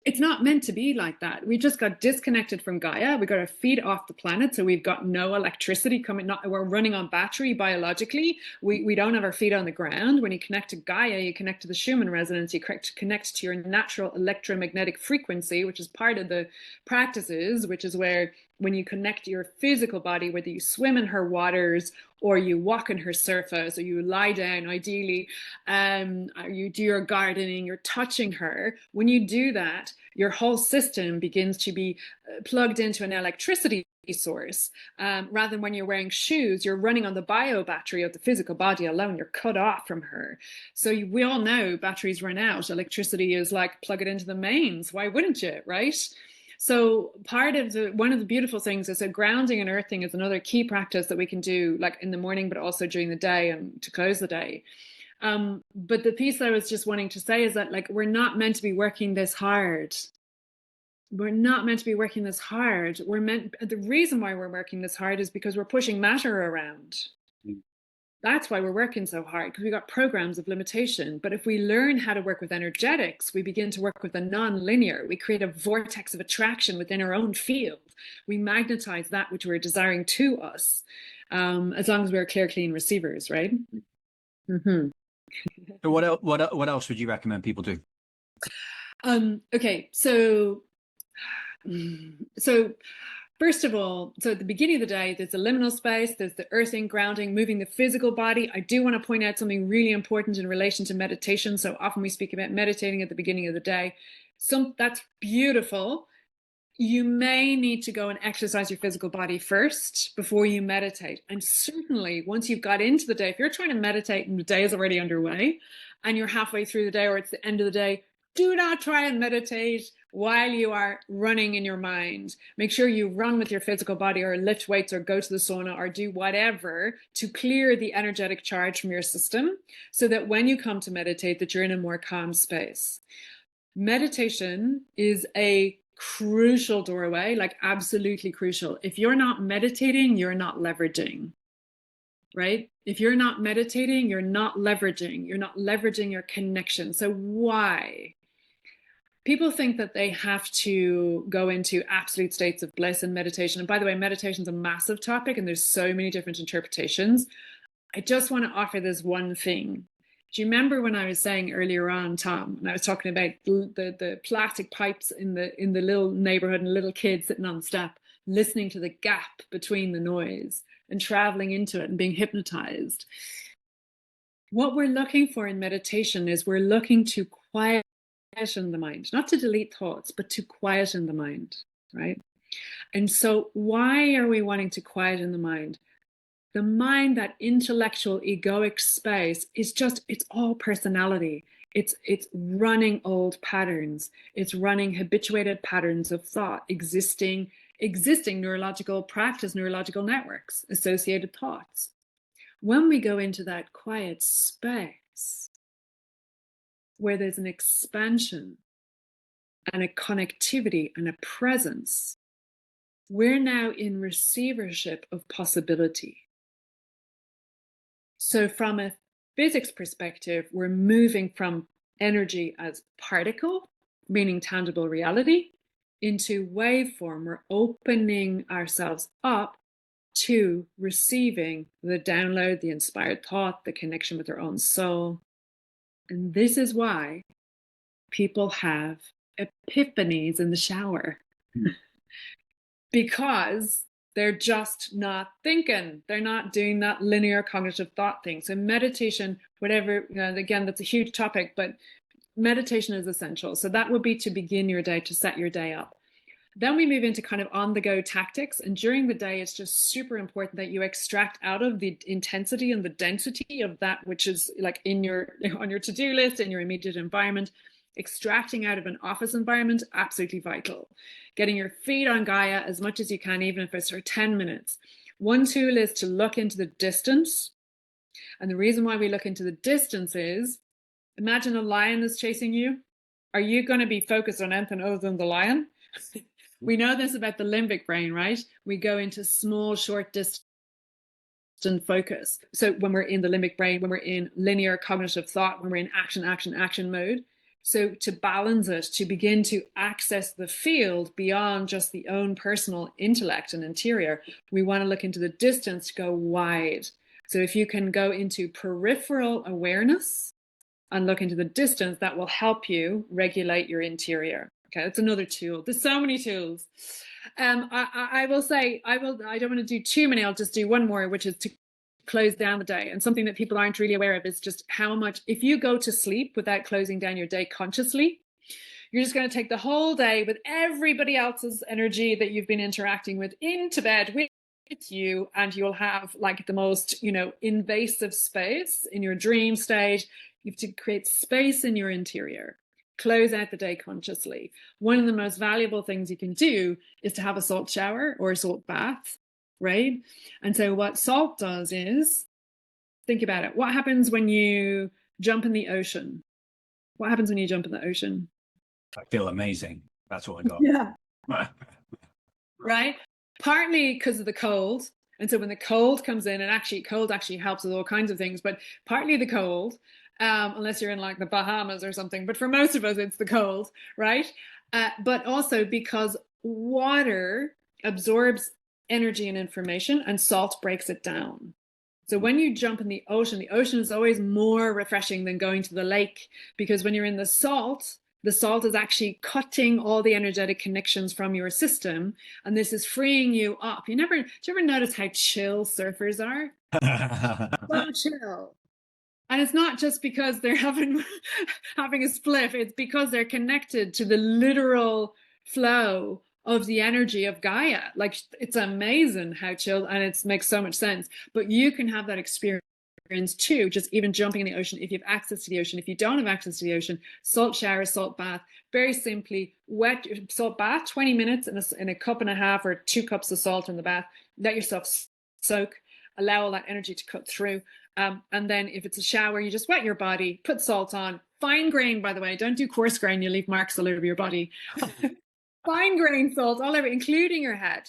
it's not meant to be like that. We just got disconnected from Gaia. We got our feet off the planet, so we've got no electricity coming. We're running on battery biologically. We don't have our feet on the ground. When you connect to Gaia, you connect to the Schumann resonance. You connect to your natural electromagnetic frequency, which is part of the practices, which is where when you connect to your physical body, whether you swim in her waters or you walk on her surface or you lie down, ideally, or you do your gardening, you're touching her. When you do that, your whole system begins to be plugged into an electricity source. Rather than when you're wearing shoes, you're running on the bio battery of the physical body alone. You're cut off from her. So we all know batteries run out. Electricity is like plug it into the mains. Why wouldn't you, right? So one of the beautiful things is that grounding and earthing is another key practice that we can do, like in the morning, but also during the day and to close the day. But the piece that I was just wanting to say is that, like, we're not meant to be working this hard. We're not meant to be working this hard. The reason why we're working this hard is because we're pushing matter around. That's why we're working so hard, because we got programs of limitation. But if we learn how to work with energetics, we begin to work with the non-linear. We create a vortex of attraction within our own field. We magnetize that which we're desiring to us, as long as we're clear, clean receivers, right? Mm-hmm. So what else would you recommend people do? Okay, so first of all, so at the beginning of the day, there's the liminal space, there's the earthing, grounding, moving the physical body. I do want to point out something really important in relation to meditation. So often we speak about meditating at the beginning of the day. That's beautiful. You may need to go and exercise your physical body first before you meditate. And certainly once you've got into the day, if you're trying to meditate and the day is already underway and you're halfway through the day or it's the end of the day, do not try and meditate while you are running in your mind. Make sure you run with your physical body or lift weights or go to the sauna or do whatever to clear the energetic charge from your system, so that when you come to meditate, that you're in a more calm space. Meditation is a crucial doorway, like absolutely crucial. If you're not meditating, you're not leveraging, right? If you're not meditating, you're not leveraging. You're not leveraging your connection. So why? People think that they have to go into absolute states of bliss in meditation. And by the way, meditation is a massive topic and there's so many different interpretations. I just want to offer this one thing. Do you remember when I was saying earlier on, Tom, and I was talking about the plastic pipes in the little neighborhood and little kids sitting on the step, listening to the gap between the noise and traveling into it and being hypnotized? What we're looking for in meditation is we're looking to quieten the mind, not to delete thoughts, but to quieten the mind, right? And so why are we wanting to quieten the mind? The mind, that intellectual egoic space, is it's all personality. It's running old patterns. It's running habituated patterns of thought, existing neurological practice, neurological networks, associated thoughts. When we go into that quiet space, where there's an expansion and a connectivity and a presence, we're now in receivership of possibility. So from a physics perspective, we're moving from energy as particle, meaning tangible reality, into waveform. We're opening ourselves up to receiving the download, the inspired thought, the connection with their own soul. And this is why people have epiphanies in the shower. Because They're just not thinking. They're not doing that linear cognitive thought thing. So meditation, whatever, again, that's a huge topic, but meditation is essential. So that would be to begin your day, to set your day up. Then we move into kind of on the go tactics. And during the day, it's just super important that you extract out of the intensity and the density of that which is like in your on your to-do list, in your immediate environment. Extracting out of an office environment, absolutely vital. Getting your feet on Gaia as much as you can, even if it's for 10 minutes. One tool is to look into the distance. And the reason why we look into the distance is, imagine a lion is chasing you. Are you going to be focused on anything other than the lion? We know this about the limbic brain, right? We go into small, short distance focus. So when we're in the limbic brain, when we're in linear cognitive thought, when we're in action mode. So to balance it, to begin to access the field beyond just the own personal intellect and interior, we want to look into the distance to go wide. So if you can go into peripheral awareness and look into the distance, that will help you regulate your interior. Okay, that's another tool. There's so many tools. I will say, I don't want to do too many. I'll just do one more, which is to close down the day. And something that people aren't really aware of is just how much, if you go to sleep without closing down your day consciously, you're just going to take the whole day with everybody else's energy that you've been interacting with into bed with you, and you'll have like the most, invasive space in your dream state. You have to create space in your interior. Close out the day consciously. One of the most valuable things you can do is to have a salt shower or a salt bath, right? And so what salt does is, think about it. What happens when you jump in the ocean? What happens when you jump in the ocean? I feel amazing. That's what I got. Yeah. Right? Partly because of the cold. And so when the cold comes in, and cold actually helps with all kinds of things, but partly the cold, unless you're in like the Bahamas or something. But for most of us, it's the cold, right? But also because water absorbs energy and information, and salt breaks it down. So when you jump in the ocean is always more refreshing than going to the lake, because when you're in the salt is actually cutting all the energetic connections from your system, and this is freeing you up. Do you ever notice how chill surfers are? So chill. And it's not just because they're having a spliff, it's because they're connected to the literal flow of the energy of Gaia. Like, it's amazing how chill, and it makes so much sense. But you can have that experience too, just even jumping in the ocean if you have access to the ocean. If you don't have access to the ocean, salt shower, salt bath. Very simply, wet salt bath, 20 minutes in a cup and a half or 2 cups of salt in the bath. Let yourself soak, allow all that energy to cut through. And then if it's a shower, you just wet your body, put salt on. Fine grain, by the way, don't do coarse grain, you leave marks all over your body. Fine grain salt all over, including your head.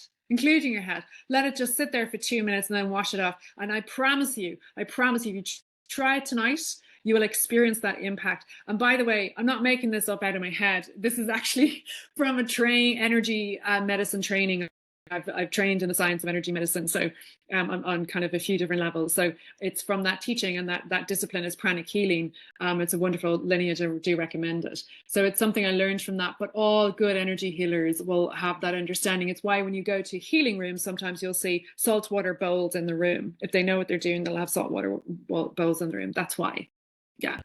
Let it just sit there for 2 minutes and then wash it off. And I promise you, if you try it tonight, you will experience that impact. And by the way, I'm not making this up out of my head. This is actually from a energy medicine training. I've trained in the science of energy medicine, so I'm on kind of a few different levels. So it's from that teaching, and that discipline is pranic healing. It's a wonderful lineage. I do recommend it. So it's something I learned from that. But all good energy healers will have that understanding. It's why when you go to healing rooms, sometimes you'll see saltwater bowls in the room. If they know what they're doing, they'll have saltwater bowls in the room. That's why. Yeah.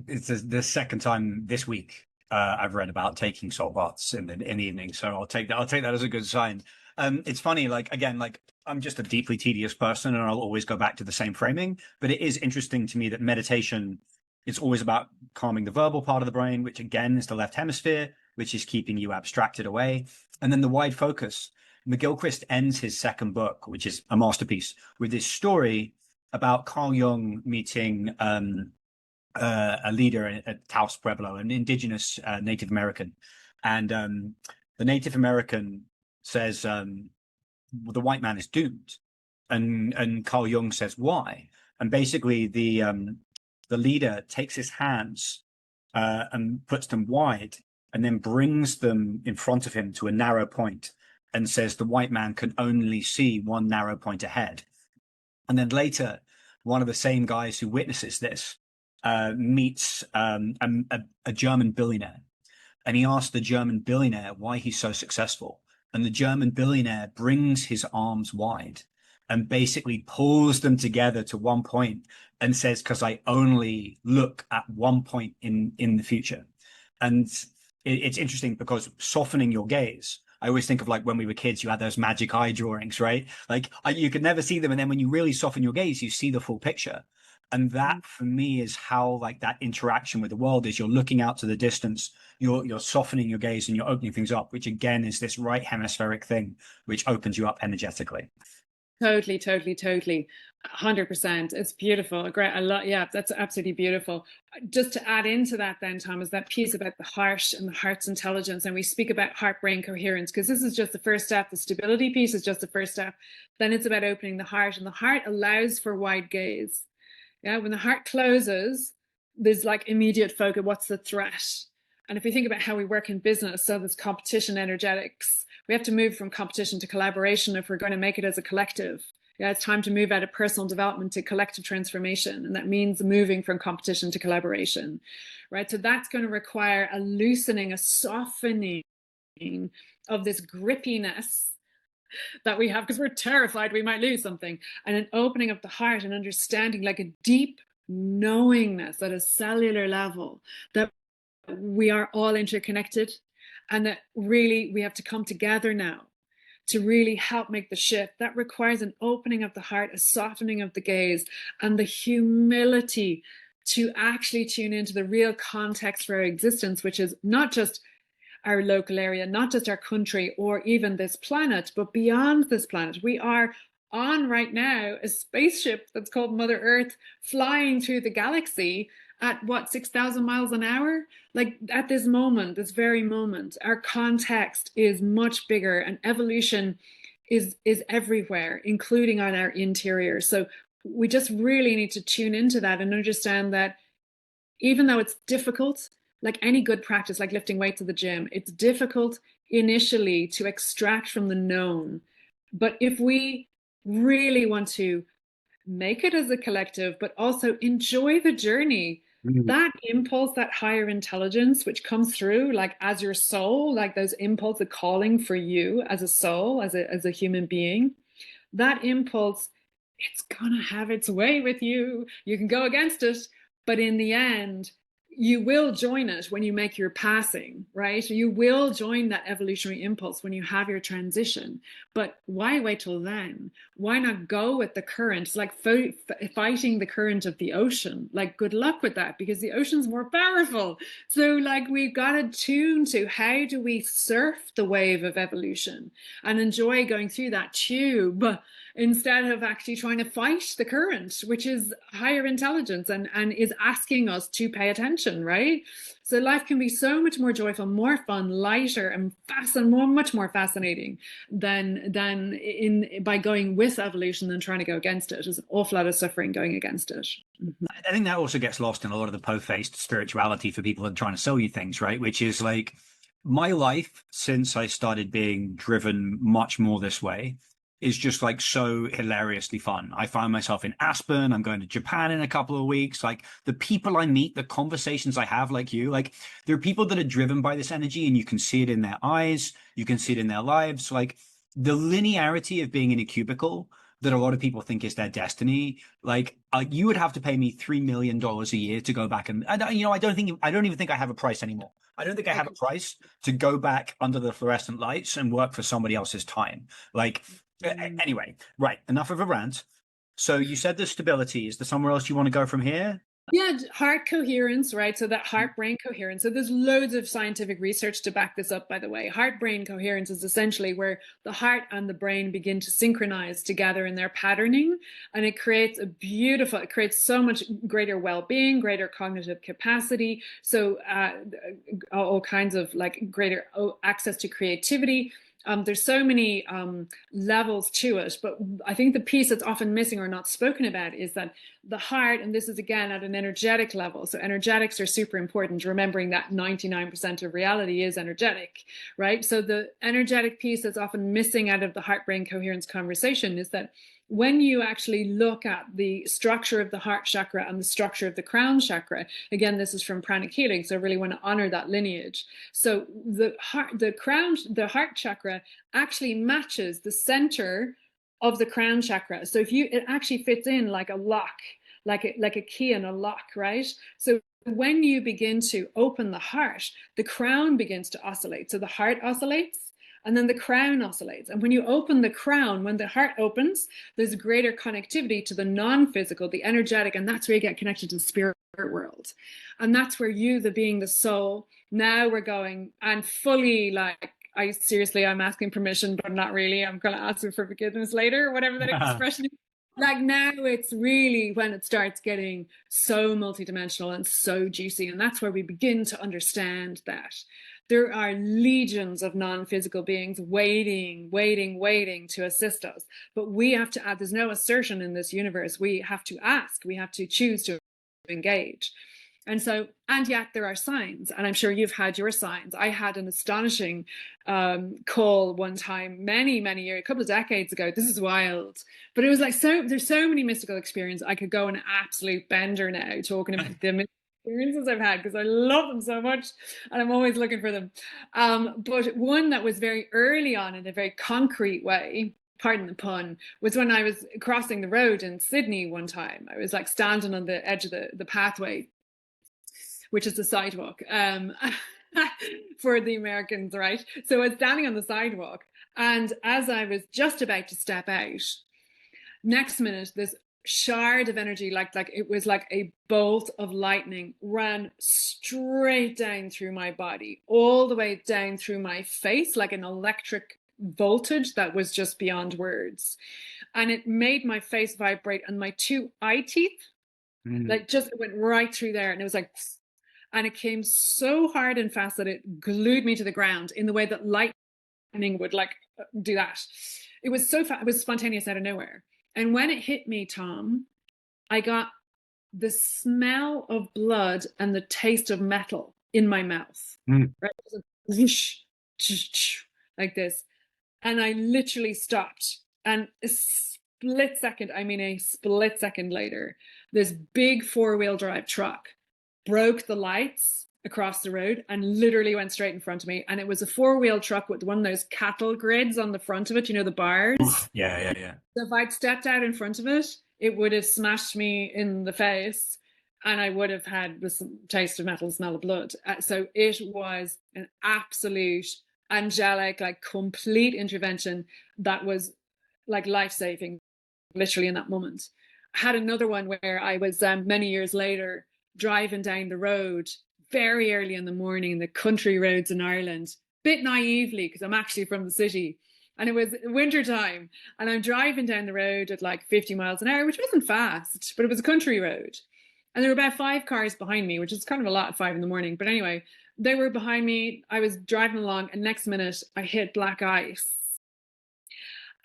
It's the second time this week I've read about taking salt baths in the evening, so I'll take that as a good sign. It's funny, I'm just a deeply tedious person, and I'll always go back to the same framing. But it is interesting to me that meditation is always about calming the verbal part of the brain, which again is the left hemisphere, which is keeping you abstracted away. And then the wide focus. McGilchrist ends his second book, which is a masterpiece, with this story about Carl Jung meeting a leader at Taos Pueblo, an indigenous Native American. And the Native American says, the white man is doomed. And Carl Jung says, why? And basically the leader takes his hands and puts them wide, and then brings them in front of him to a narrow point, and says the white man can only see one narrow point ahead. And then later, one of the same guys who witnesses this meets a German billionaire. And he asks the German billionaire why he's so successful. And the German billionaire brings his arms wide and basically pulls them together to one point and says, because I only look at one point in the future. And it's interesting because softening your gaze, I always think of like when we were kids, you had those magic eye drawings, right? Like you could never see them. And then when you really soften your gaze, you see the full picture. And that for me is how like that interaction with the world is. You're looking out to the distance, you're softening your gaze and you're opening things up, which again is this right hemispheric thing, which opens you up energetically. Totally, totally, totally. 100%. It's beautiful. Great. I love, yeah, that's absolutely beautiful. Just to add into that then, Thomas, that piece about the heart and the heart's intelligence, and we speak about heart-brain coherence, because this is just the first step. The stability piece is just the first step. Then it's about opening the heart, and the heart allows for wide gaze. Yeah, when the heart closes, there's like immediate focus. What's the threat? And if we think about how we work in business, so there's competition energetics. We have to move from competition to collaboration if we're going to make it as a collective. Yeah, it's time to move out of personal development to collective transformation. And that means moving from competition to collaboration, right? So that's going to require a loosening, a softening of this grippiness that we have because we're terrified we might lose something, and an opening of the heart and understanding, like a deep knowingness at a cellular level, that we are all interconnected and that really we have to come together now to really help make the shift. That requires an opening of the heart, a softening of the gaze, and the humility to actually tune into the real context for our existence, which is not just our local area, not just our country or even this planet, but beyond this planet. We are on right now a spaceship that's called Mother Earth, flying through the galaxy at what, 6,000 miles an hour? Like at this moment, this very moment, our context is much bigger, and evolution is everywhere, including on our interior. So we just really need to tune into that and understand that even though it's difficult, like any good practice, like lifting weights at the gym, it's difficult initially to extract from the known. But if we really want to make it as a collective, but also enjoy the journey, that impulse, that higher intelligence, which comes through like as your soul, like those impulses, the calling for you as a soul, as a human being, that impulse, it's gonna have its way with you. You can go against it, but in the end, you will join it when you make your passing, right? You will join that evolutionary impulse when you have your transition. But why wait till then? Why not go with the current? It's like fighting the current of the ocean. Like, good luck with that, because the ocean's more powerful. So like, we've got to tune to how do we surf the wave of evolution and enjoy going through that tube, instead of actually trying to fight the current, which is higher intelligence and is asking us to pay attention, right? So life can be so much more joyful, more fun, lighter, and much more fascinating than by going with evolution than trying to go against it. There's an awful lot of suffering going against it. Mm-hmm. I think that also gets lost in a lot of the po-faced spirituality for people that are trying to sell you things, right? Which is like my life since I started being driven much more this way is just like so hilariously fun. I find myself in Aspen. I'm going to Japan in a couple of weeks. Like the people I meet, the conversations I have, like you, like there are people that are driven by this energy, and you can see it in their eyes. You can see it in their lives. Like the linearity of being in a cubicle that a lot of people think is their destiny. Like you would have to pay me $3 million a year to go back. And I don't even think I have a price anymore. I don't think I have a price to go back under the fluorescent lights and work for somebody else's time. Like, anyway, right. Enough of a rant. So you said there's stability. Is there somewhere else you want to go from here? Yeah, heart coherence, right? So that heart-brain coherence. So there's loads of scientific research to back this up, by the way. Heart-brain coherence is essentially where the heart and the brain begin to synchronize together in their patterning. And it creates it creates so much greater well-being, greater cognitive capacity. So all kinds of like greater access to creativity. There's so many levels to it, but I think the piece that's often missing or not spoken about is that the heart, and this is again at an energetic level. So energetics are super important, remembering that 99% of reality is energetic, right? So the energetic piece that's often missing out of the heart-brain coherence conversation is that when you actually look at the structure of the heart chakra and the structure of the crown chakra, again, this is from pranic healing, so I really want to honor that lineage. So the heart chakra actually matches the center of the crown chakra. So it actually fits in like a lock, like a key in a lock, right? So when you begin to open the heart, the crown begins to oscillate. So the heart oscillates, and then the crown oscillates. And when you open the crown, when the heart opens, there's greater connectivity to the non-physical, the energetic, and that's where you get connected to the spirit world. And that's where you, the being, the soul, now we're going and fully like, I'm asking permission, but not really. I'm going to ask for forgiveness later, whatever that expression is. Like now it's really when it starts getting so multidimensional and so juicy. And that's where we begin to understand that there are legions of non-physical beings waiting to assist us. But we have to add, there's no assertion in this universe. We have to ask, we have to choose to engage. And yet there are signs, and I'm sure you've had your signs. I had an astonishing call one time, many years, a couple of decades ago. This is wild, but it was like, there's so many mystical experiences. I could go on an absolute bender now talking about the experiences I've had because I love them so much and I'm always looking for them. But one that was very early on in a very concrete way, pardon the pun, was when I was crossing the road in Sydney one time. I was like standing on the edge of the pathway, which is the sidewalk for the Americans, right? So I was standing on the sidewalk, and as I was just about to step out, next minute, this shard of energy, like it was like a bolt of lightning, ran straight down through my body, all the way down through my face, like an electric voltage that was just beyond words. And it made my face vibrate, and my two eye teeth, like just went right through there. And it was like, and it came so hard and fast that it glued me to the ground in the way that lightning would like do that. It was so fast, it was spontaneous out of nowhere. And when it hit me, Tom, I got the smell of blood and the taste of metal in my mouth. Right? It was like, whoosh, like this. And I literally stopped. And a split second later, this big 4-wheel drive truck broke the lights across the road and literally went straight in front of me. And it was a 4-wheel truck with one of those cattle grids on the front of it, you know, the bars. Yeah. So if I'd stepped out in front of it, it would have smashed me in the face and I would have had this taste of metal, smell of blood. So it was an absolute angelic, like complete intervention that was like life-saving, literally in that moment. I had another one where I was many years later driving down the road very early in the morning, the country roads in Ireland, bit naively because I'm actually from the city, and it was winter time, and I'm driving down the road at like 50 miles an hour, which wasn't fast, but it was a country road, and there were about 5 cars behind me, which is kind of a lot at 5 in the morning, but anyway, they were behind me. I was driving along, and next minute I hit black ice.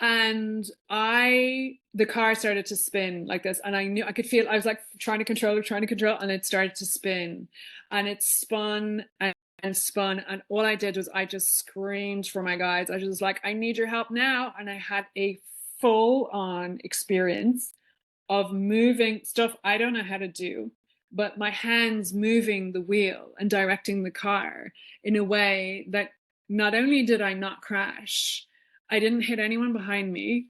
And the car started to spin like this, and I knew, I could feel, I was like trying to control, and it started to spin, and it spun and spun, and all I did was I just screamed for my guides. I was just like, I need your help now. And I had a full on experience of moving stuff I don't know how to do, but my hands moving the wheel and directing the car in a way that not only did I not crash, I didn't hit anyone behind me.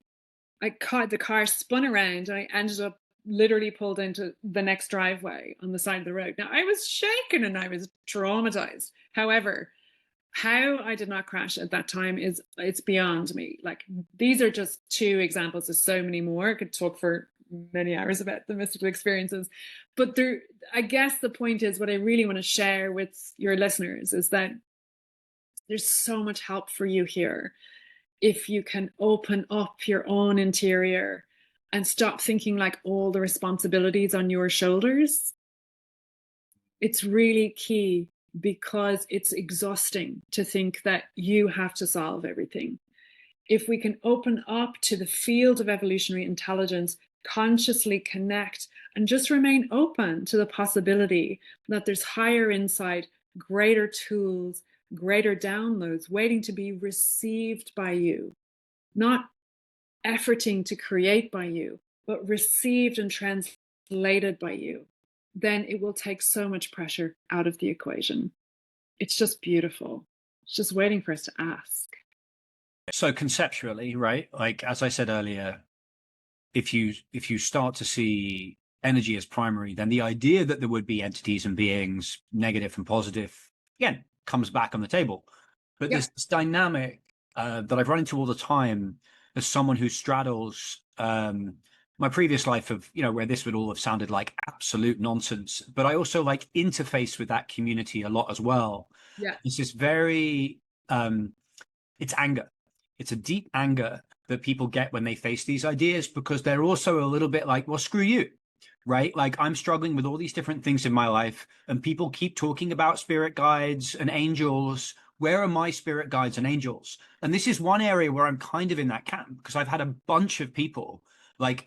The car spun around, and I ended up literally pulled into the next driveway on the side of the road. Now I was shaken and I was traumatized. However, how I did not crash at that time it's beyond me. Like, these are just 2 examples. There's so many more. I could talk for many hours about the mystical experiences, but I guess the point is, what I really want to share with your listeners is that there's so much help for you here if you can open up your own interior and stop thinking like all the responsibilities on your shoulders. It's really key, because it's exhausting to think that you have to solve everything. If we can open up to the field of evolutionary intelligence, consciously connect, and just remain open to the possibility that there's higher insight, greater tools, greater downloads waiting to be received by you, not efforting to create by you, but received and translated by you, then it will take so much pressure out of the equation. It's just beautiful. It's just waiting for us to ask. So conceptually, right? Like as I said earlier, if you start to see energy as primary, then the idea that there would be entities and beings, negative and positive, again, comes back on the table. But Yeah. there's this dynamic that I've run into all the time as someone who straddles my previous life of, where this would all have sounded like absolute nonsense. But I also like interface with that community a lot as well. Yeah. It's this very, it's anger. It's a deep anger that people get when they face these ideas, because they're also a little bit like, well, screw you, right? Like I'm struggling with all these different things in my life, and people keep talking about spirit guides and angels. Where are my spirit guides and angels? And this is one area where I'm kind of in that camp, because I've had a bunch of people, like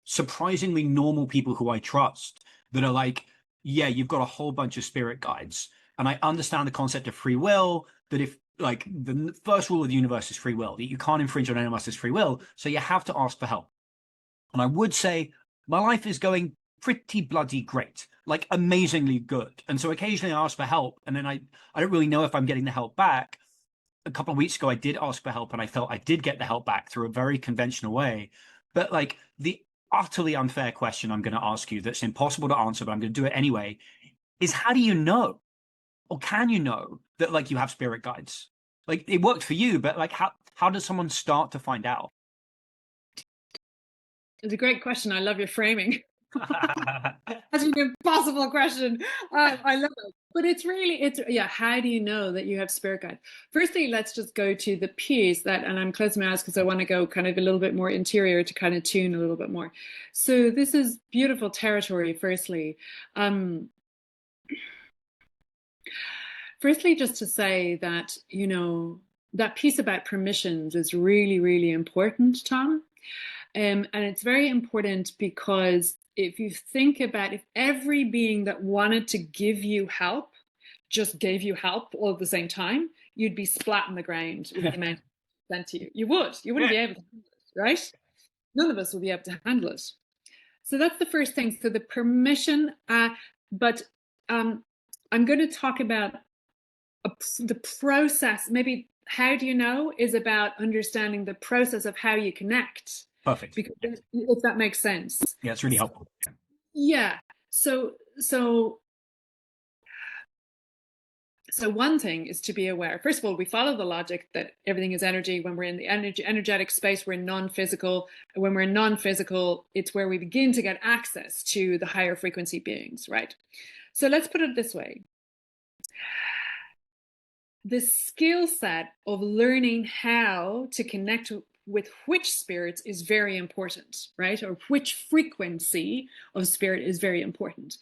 surprisingly normal people who I trust, that are like, yeah, you've got a whole bunch of spirit guides. And I understand the concept of free will, that if like the first rule of the universe is free will, that you can't infringe on anyone else's free will. So you have to ask for help. And I would say my life is going pretty bloody great, like amazingly good. And so occasionally I ask for help, and then I don't really know if I'm getting the help back. A couple of weeks ago, I did ask for help, and I felt I did get the help back through a very conventional way. But like the utterly unfair question I'm going to ask you, that's impossible to answer, but I'm going to do it anyway, is how do you know, or can you know, that like you have spirit guides? Like it worked for you, but like how does someone start to find out? It's a great question. I love your framing. That's an impossible question. I love it. But yeah, how do you know that you have spirit guide? Firstly, let's just go to the piece that, and I'm closing my eyes because I want to go kind of a little bit more interior to kind of tune a little bit more. So this is beautiful territory, firstly. Firstly, just to say that, that piece about permissions is really, really important, Tom. And it's very important because if you think about, if every being that wanted to give you help just gave you help all at the same time, you'd be splat on the ground with the amount sent to you. You wouldn't be able to handle it, right? None of us would be able to handle it. So that's the first thing. So the permission, but I'm going to talk about the process. Maybe how do you know is about understanding the process of how you connect. Perfect. Because if that makes sense. Yeah, it's really helpful. Yeah. So one thing is to be aware. First of all, we follow the logic that everything is energy. When we're in the energetic space, we're non-physical. When we're non-physical, it's where we begin to get access to the higher frequency beings, right? So let's put it this way. The skill set of learning how to connect with which spirits is very important, right? Or which frequency of spirit is very important.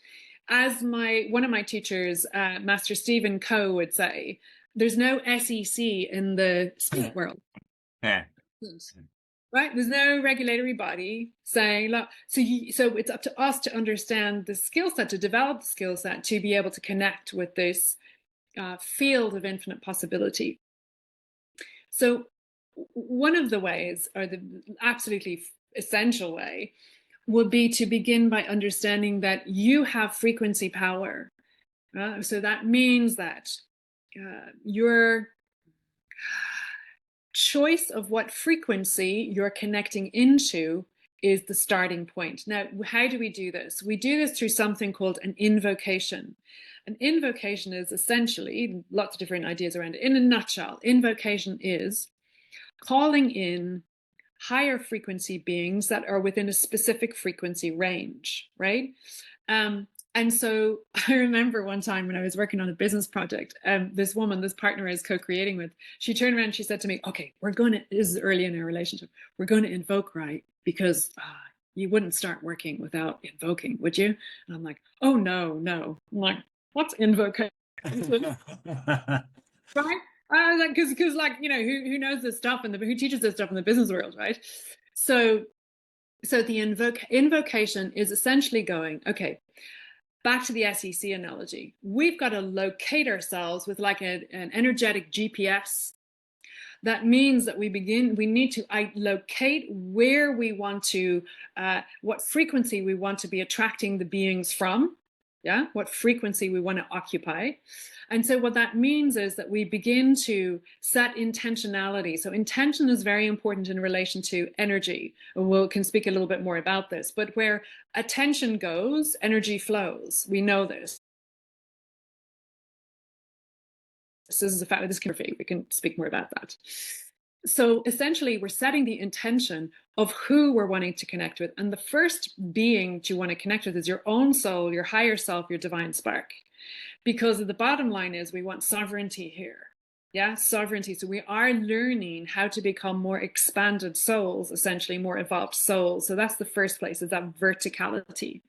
As one of my teachers, Master Stephen Coe, would say, there's no SEC in the spirit world. Yeah. Right? There's no regulatory body saying, look, so it's up to us to understand the skill set, to develop the skill set, to be able to connect with this field of infinite possibility. So one of the ways, or the absolutely essential way, would be to begin by understanding that you have frequency power. So that means that your choice of what frequency you're connecting into is the starting point. Now, how do we do this? We do this through something called an invocation. An invocation is essentially, lots of different ideas around it. In a nutshell, invocation is calling in higher frequency beings that are within a specific frequency range, right? And so I remember one time when I was working on a business project, this woman, this partner I was co-creating with, she turned around and she said to me, okay, this is early in our relationship, we're going to invoke, right? Because you wouldn't start working without invoking, would you? And I'm like, oh, no. I'm like, what's invocation? Right? Because like, who knows this stuff and who teaches this stuff in the business world, right? So the invocation is essentially going, okay, back to the SEC analogy. We've got to locate ourselves with like an energetic GPS. That means that we need to locate where we want to, what frequency we want to be attracting the beings from. Yeah, what frequency we want to occupy. And so what that means is that we begin to set intentionality. So intention is very important in relation to energy. We can speak a little bit more about this, but where attention goes, energy flows. We know this. This is a fact. This can be. We can speak more about that. So essentially, we're setting the intention of who we're wanting to connect with. And the first being you want to connect with is your own soul, your higher self, your divine spark. Because the bottom line is we want sovereignty here. Yeah, sovereignty. So we are learning how to become more expanded souls, essentially more evolved souls. So that's the first place, is that verticality.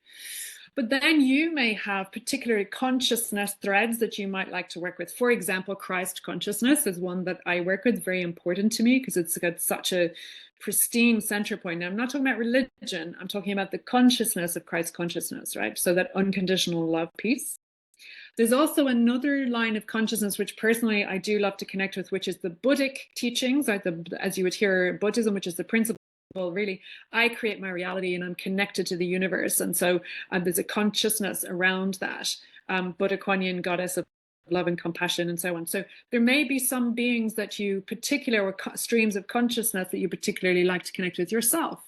But then you may have particular consciousness threads that you might like to work with. For example, Christ consciousness is one that I work with, very important to me because it's got such a pristine center point. Now, I'm not talking about religion. I'm talking about the consciousness of Christ consciousness, right? So that unconditional love piece. There's also another line of consciousness, which personally I do love to connect with, which is the Buddhic teachings, like as you would hear Buddhism, which is the principle. Really, I create my reality and I'm connected to the universe. And so there's a consciousness around that. Buddha, Kuan Yin, goddess of love and compassion, and so on. So there may be some beings that you particular streams of consciousness that you particularly like to connect with yourself.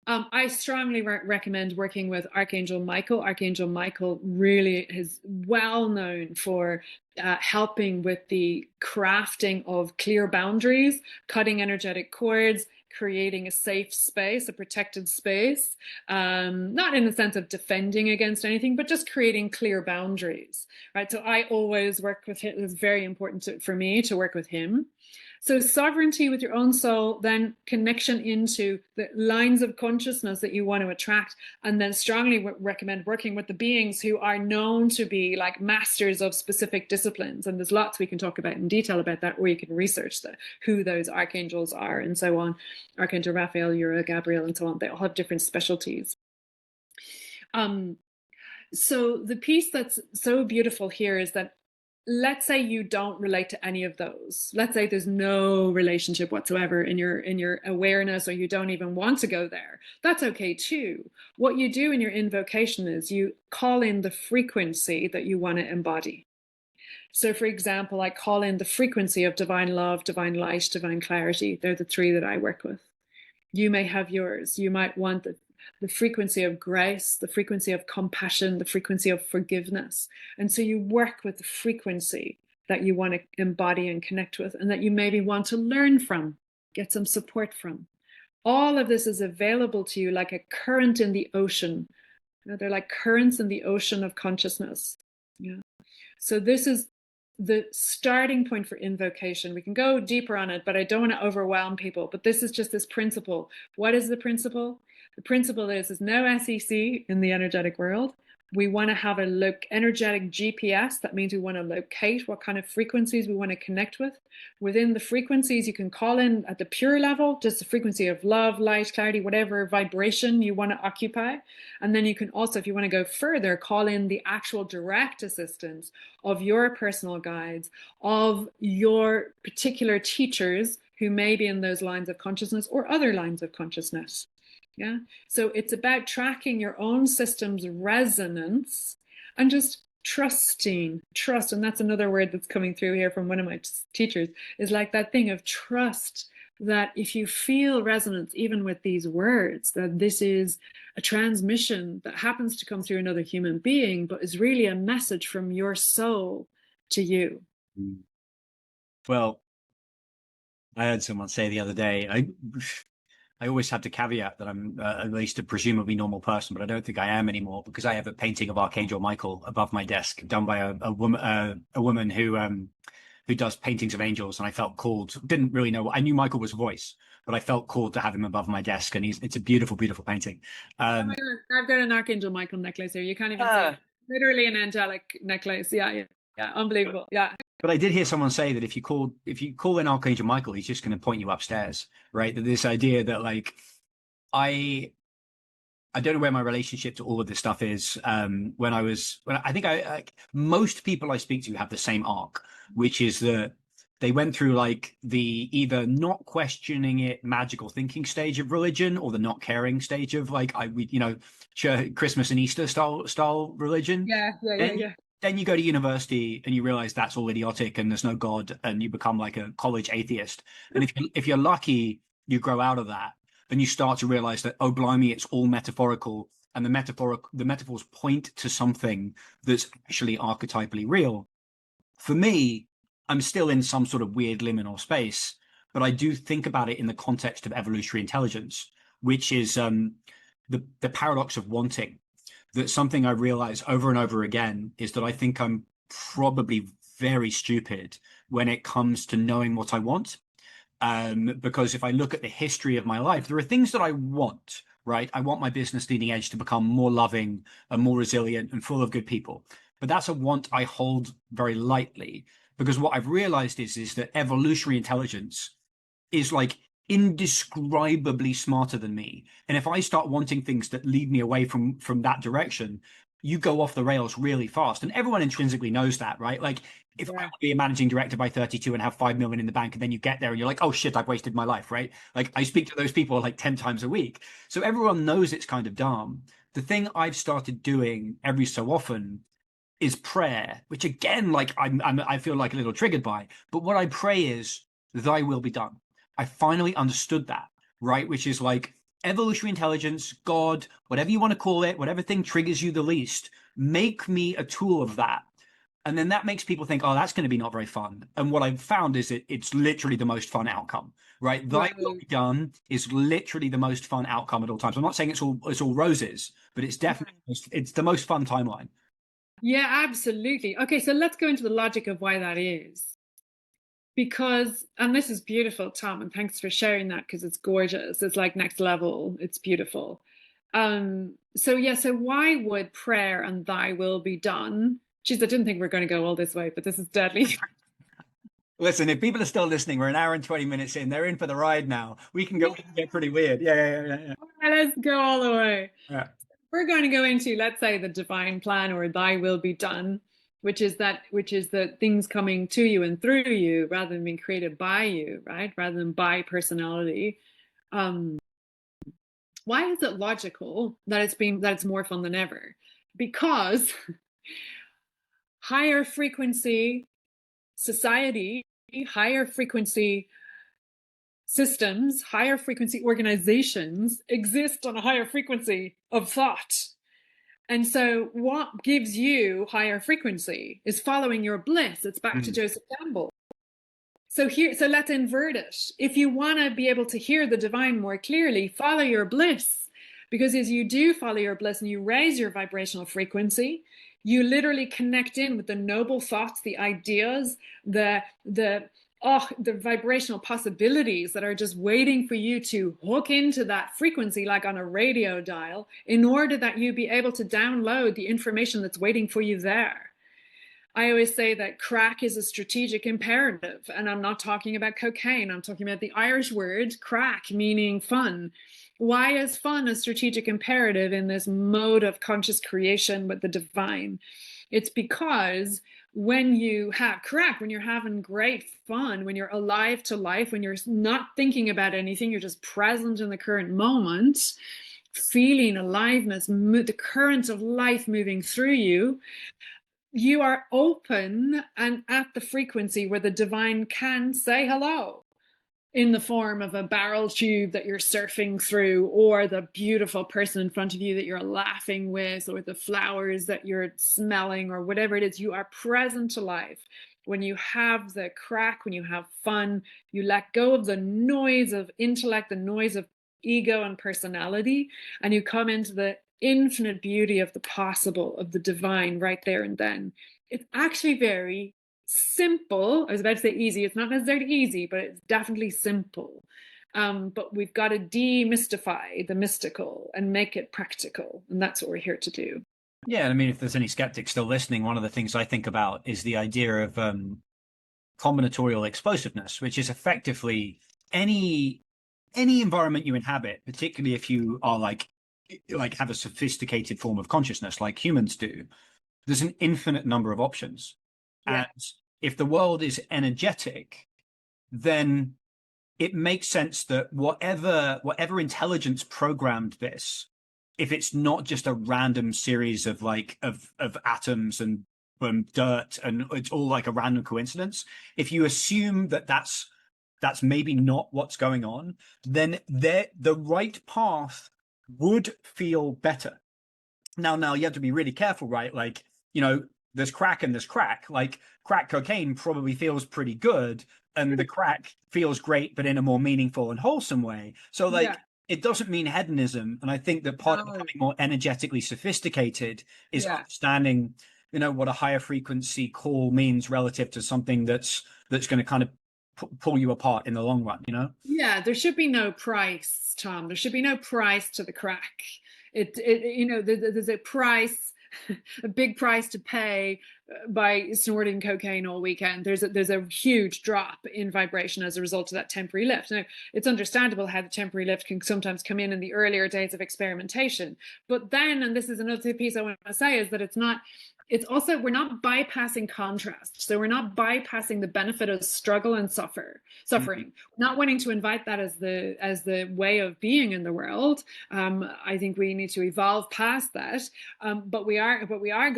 I strongly recommend working with Archangel Michael. Archangel Michael really is well known for helping with the crafting of clear boundaries, cutting energetic cords, creating a safe space, a protected space, not in the sense of defending against anything, but just creating clear boundaries, right? So I always work with him. It's very important for me to work with him. So sovereignty with your own soul, then connection into the lines of consciousness that you want to attract, and then strongly recommend working with the beings who are known to be like masters of specific disciplines. And there's lots we can talk about in detail about that, or you can research who those archangels are and so on. Archangel Raphael, Uriel, Gabriel, and so on. They all have different specialties. So the piece that's so beautiful here is that, let's say you don't relate to any of those. Let's say there's no relationship whatsoever in your awareness, or you don't even want to go there. That's okay too. What you do in your invocation is you call in the frequency that you want to embody. So for example, I call in the frequency of divine love, divine light, divine clarity. They're the three that I work with. You may have yours. You might want the frequency of grace, the frequency of compassion, the frequency of forgiveness. And so you work with the frequency that you want to embody and connect with, and that you maybe want to learn from, get some support from. All of this is available to you like a current in the ocean. They're like currents in the ocean of consciousness. Yeah. So this is the starting point for invocation. We can go deeper on it, but I don't want to overwhelm people. But this is just this principle. What is the principle? The principle is no SEC in the energetic world. We want to have a energetic GPS. That means we want to locate what kind of frequencies we want to connect with. Within the frequencies, you can call in at the pure level, just the frequency of love, light, clarity, whatever vibration you want to occupy. And then you can also, if you want to go further, call in the actual direct assistance of your personal guides, of your particular teachers who may be in those lines of consciousness or other lines of consciousness. Yeah. So it's about tracking your own system's resonance and just trust. And that's another word that's coming through here from one of my teachers, is like that thing of trust, that if you feel resonance, even with these words, that this is a transmission that happens to come through another human being, but is really a message from your soul to you. Well, I heard someone say the other day, I always have to caveat that I'm at least a presumably normal person, but I don't think I am anymore, because I have a painting of Archangel Michael above my desk, done by a woman who does paintings of angels, and I felt called. Didn't really know. I knew Michael was a voice, but I felt called to have him above my desk, and it's a beautiful, beautiful painting. Oh my God, I've got an Archangel Michael necklace here. You can't even see it. Literally an angelic necklace. Yeah, unbelievable. Yeah. But I did hear someone say that if you call in Archangel Michael, he's just going to point you upstairs, right? That this idea that like I don't know where my relationship to all of this stuff is. When I think most people I speak to have the same arc, which is that they went through like the either not questioning it magical thinking stage of religion, or the not caring stage of like Christmas and Easter style religion. Yeah, yeah, yeah, Then yeah. then you go to university and you realize that's all idiotic and there's no God, and you become like a college atheist. And if you're lucky, you grow out of that and you start to realize that, oh blimey, it's all metaphorical, and the metaphors point to something that's actually archetypally real. For me, I'm still in some sort of weird liminal space, but I do think about it in the context of evolutionary intelligence, which is the paradox of wanting. That's something I realize over and over again, is that I think I'm probably very stupid when it comes to knowing what I want. Because if I look at the history of my life, there are things that I want, right? I want my business leading edge to become more loving and more resilient and full of good people. But that's a want I hold very lightly, because what I've realized is that evolutionary intelligence is like indescribably smarter than me. And if I start wanting things that lead me away from that direction, you go off the rails really fast. And everyone intrinsically knows that, right? Like if I Yeah. want to be a managing director by 32 and have 5 million in the bank, and then you get there and you're like, oh shit, I've wasted my life, right? Like I speak to those people like 10 times a week. So everyone knows it's kind of dumb. The thing I've started doing every so often is prayer, which again, like I feel like a little triggered by. But what I pray is, "Thy will be done." I finally understood that, right? Which is like evolutionary intelligence, God, whatever you want to call it, whatever thing triggers you the least, make me a tool of that. And then that makes people think, oh, that's going to be not very fun. And what I've found is it's literally the most fun outcome, right? Thy will Right. be done is literally the most fun outcome at all times. I'm not saying it's all roses, but it's definitely it's the most fun timeline. Yeah, absolutely. Okay, so let's go into the logic of why that is. Because, and this is beautiful, Tom, and thanks for sharing that because it's gorgeous. It's like next level. It's beautiful. So yeah, so why would prayer and thy will be done? Jeez, I didn't think we are going to go all this way, but this is deadly. Listen, if people are still listening, we're an hour and 20 minutes in. They're in for the ride now. We can get pretty weird. Yeah. Let's go all the way. Yeah. We're going to go into, let's say, the divine plan or thy will be done, which is the things coming to you and through you rather than being created by you, right? Rather than by personality. Um, why is it logical that it's more fun than ever? Because higher frequency society, higher frequency systems, higher frequency organizations exist on a higher frequency of thought. And so what gives you higher frequency is following your bliss. It's back to Mm. Joseph Campbell. So let's invert it. If you want to be able to hear the divine more clearly, follow your bliss. Because as you do follow your bliss and you raise your vibrational frequency, you literally connect in with the noble thoughts, the ideas, the vibrational possibilities that are just waiting for you to hook into that frequency like on a radio dial in order that you be able to download the information that's waiting for you there. I always say that crack is a strategic imperative, and I'm not talking about cocaine. I'm talking about the Irish word crack, meaning fun. Why is fun a strategic imperative in this mode of conscious creation with the divine? It's because when you have crack, when you're having great fun, when you're alive to life, when you're not thinking about anything, you're just present in the current moment, feeling aliveness, the current of life moving through you, you are open and at the frequency where the divine can say hello in the form of a barrel tube that you're surfing through, or the beautiful person in front of you that you're laughing with, or the flowers that you're smelling, or whatever it is. You are present to life. When you have the crack, when you have fun, you let go of the noise of intellect, the noise of ego and personality, and you come into the infinite beauty of the possible, of the divine right there and then. It's actually very simple. I was about to say easy. It's not necessarily easy, but it's definitely simple. But we've got to demystify the mystical and make it practical. And that's what we're here to do. Yeah, I mean, if there's any skeptics still listening, one of the things I think about is the idea of combinatorial explosiveness, which is effectively any environment you inhabit, particularly if you are like have a sophisticated form of consciousness like humans do. There's an infinite number of options. Yeah. And if the world is energetic, then it makes sense that whatever intelligence programmed this, if it's not just a random series of of atoms and dirt and it's all like a random coincidence, if you assume that that's maybe not what's going on, then the right path would feel better. Now you have to be really careful, right? Like, there's crack and there's crack. Like, crack cocaine probably feels pretty good, and the crack feels great, but in a more meaningful and wholesome way. So, Yeah. like, it doesn't mean hedonism. And I think that part of No. becoming more energetically sophisticated is Yeah. understanding, what a higher frequency call means relative to something that's going to kind of pull you apart in the long run. Yeah, there should be no price, Tom. There should be no price to the crack. There's a price, a big price to pay by snorting cocaine all weekend. There's a huge drop in vibration as a result of that temporary lift. Now, it's understandable how the temporary lift can sometimes come in the earlier days of experimentation. But then, and this is another piece I want to say, is that it's also, we're not bypassing contrast. So we're not bypassing the benefit of struggle and suffering, not wanting to invite that as the way of being in the world. I think we need to evolve past that. But we are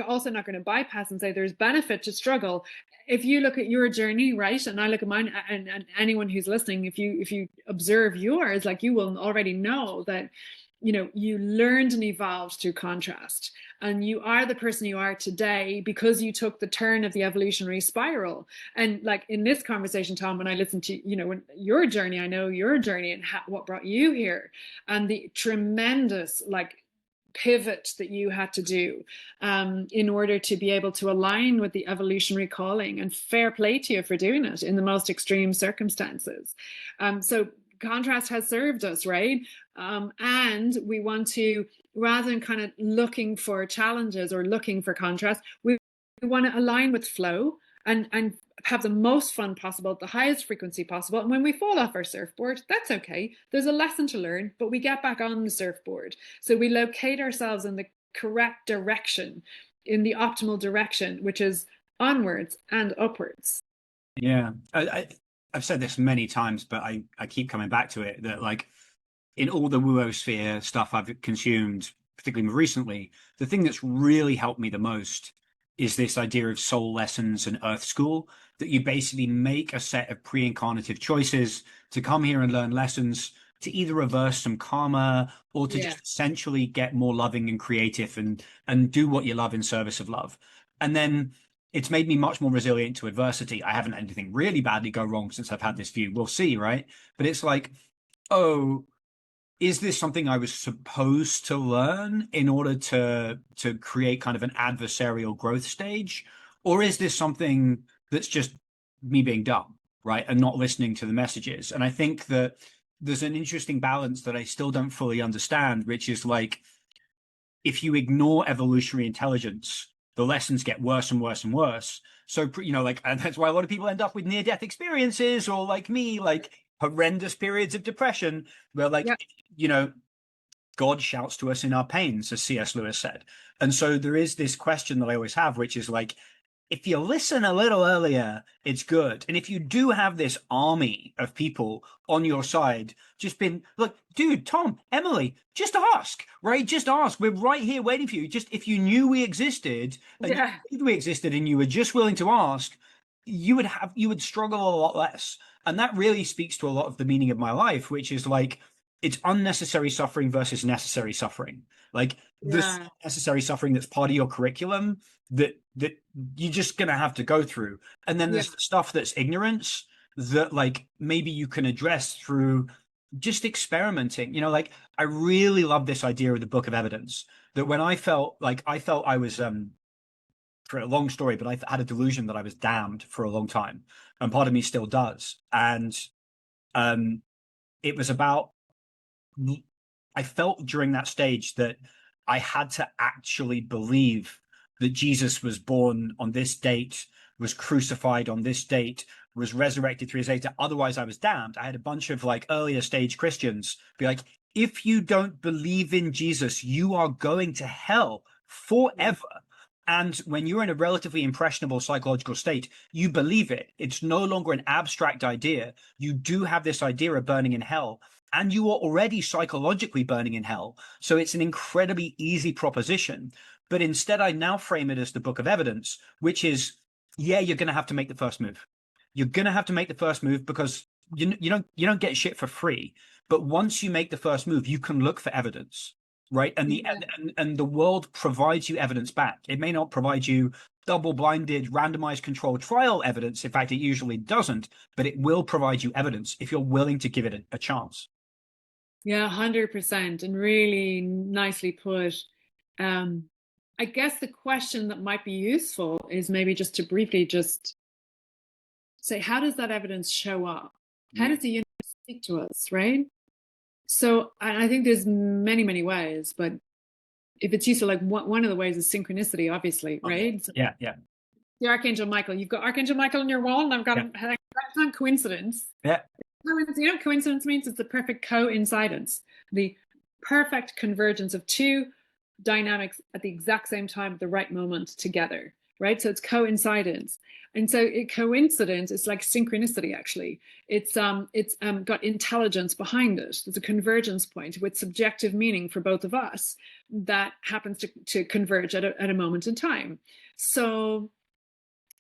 also not going to bypass and say there's benefit to struggle. If you look at your journey, right, and I look at mine, and anyone who's listening, if you observe yours, like, you will already know that you learned and evolved through contrast, and you are the person you are today because you took the turn of the evolutionary spiral. And like in this conversation, Tom, when I listened to when your journey, I know your journey and what brought you here, and the tremendous pivot that you had to do in order to be able to align with the evolutionary calling, and fair play to you for doing it in the most extreme circumstances. So contrast has served us, right? And we want to, rather than kind of looking for challenges or looking for contrast, we want to align with flow and have the most fun possible at the highest frequency possible. And when we fall off our surfboard, that's okay. There's a lesson to learn, but we get back on the surfboard. So we locate ourselves in the correct direction, in the optimal direction, which is onwards and upwards. Yeah. I've said this many times, but I keep coming back to it, that like, in all the woosphere stuff I've consumed, particularly more recently, the thing that's really helped me the most is this idea of soul lessons and earth school, that you basically make a set of pre-incarnative choices to come here and learn lessons to either reverse some karma or to Yeah. just essentially get more loving and creative and do what you love in service of love. And then it's made me much more resilient to adversity. I haven't had anything really badly go wrong since I've had this view. We'll see, right? But it's like, oh, is this something I was supposed to learn in order to create kind of an adversarial growth stage? Or is this something that's just me being dumb, right? And not listening to the messages? And I think that there's an interesting balance that I still don't fully understand, which is like, if you ignore evolutionary intelligence, the lessons get worse and worse and worse. So, and that's why a lot of people end up with near-death experiences, or like me, like horrendous periods of depression where, like, Yeah. God shouts to us in our pains, as C.S. Lewis said. And so there is this question that I always have, which is like, if you listen a little earlier, it's good. And if you do have this army of people on your side, just been, look, dude, Tom, Emily, just ask, right? Just ask. We're right here waiting for you. Just, if you knew we existed and Yeah. you knew we existed and you were just willing to ask, you would struggle a lot less. And that really speaks to a lot of the meaning of my life, which is like, it's unnecessary suffering versus necessary suffering. Like, this Yeah. necessary suffering that's part of your curriculum that you're just gonna have to go through. And then Yeah. there's the stuff that's ignorance that, like, maybe you can address through just experimenting. Like, I really love this idea of the book of evidence, that when I felt I was for a long story, but I had a delusion that I was damned for a long time, and part of me still does. And um it was about, I felt during that stage that I had to actually believe that Jesus was born on this date, was crucified on this date, was resurrected 3 days later. Otherwise, I was damned. I had a bunch of like earlier stage Christians be like, if you don't believe in Jesus, you are going to hell forever. And when you're in a relatively impressionable psychological state, you believe it. It's no longer an abstract idea. You do have this idea of burning in hell, and you are already psychologically burning in hell. So it's an incredibly easy proposition. But instead, I now frame it as the book of evidence, which is, yeah, you're going to have to make the first move. You're going to have to make the first move because you don't get shit for free. But once you make the first move, you can look for evidence, right? And Yeah. the world provides you evidence back. It may not provide you double-blinded, randomized controlled trial evidence. In fact, it usually doesn't, but it will provide you evidence if you're willing to give it a chance. Yeah, 100%, and really nicely put. Um, I guess the question that might be useful is maybe just to briefly just say, how does that evidence show up? How does the universe speak to us, right? So I think there's many, many ways, but if it's useful, like one of the ways is synchronicity, obviously, right? So Yeah, yeah, the Archangel Michael, you've got Archangel Michael on your wall, and I've got yeah, him. That's not coincidence. yeah. You know what coincidence means? It's the perfect coincidence, the perfect convergence of two dynamics at the exact same time at the right moment together, right? So it's coincidence. And so coincidence is like synchronicity, actually. It's got intelligence behind it. There's a convergence point with subjective meaning for both of us that happens to converge at a moment in time. So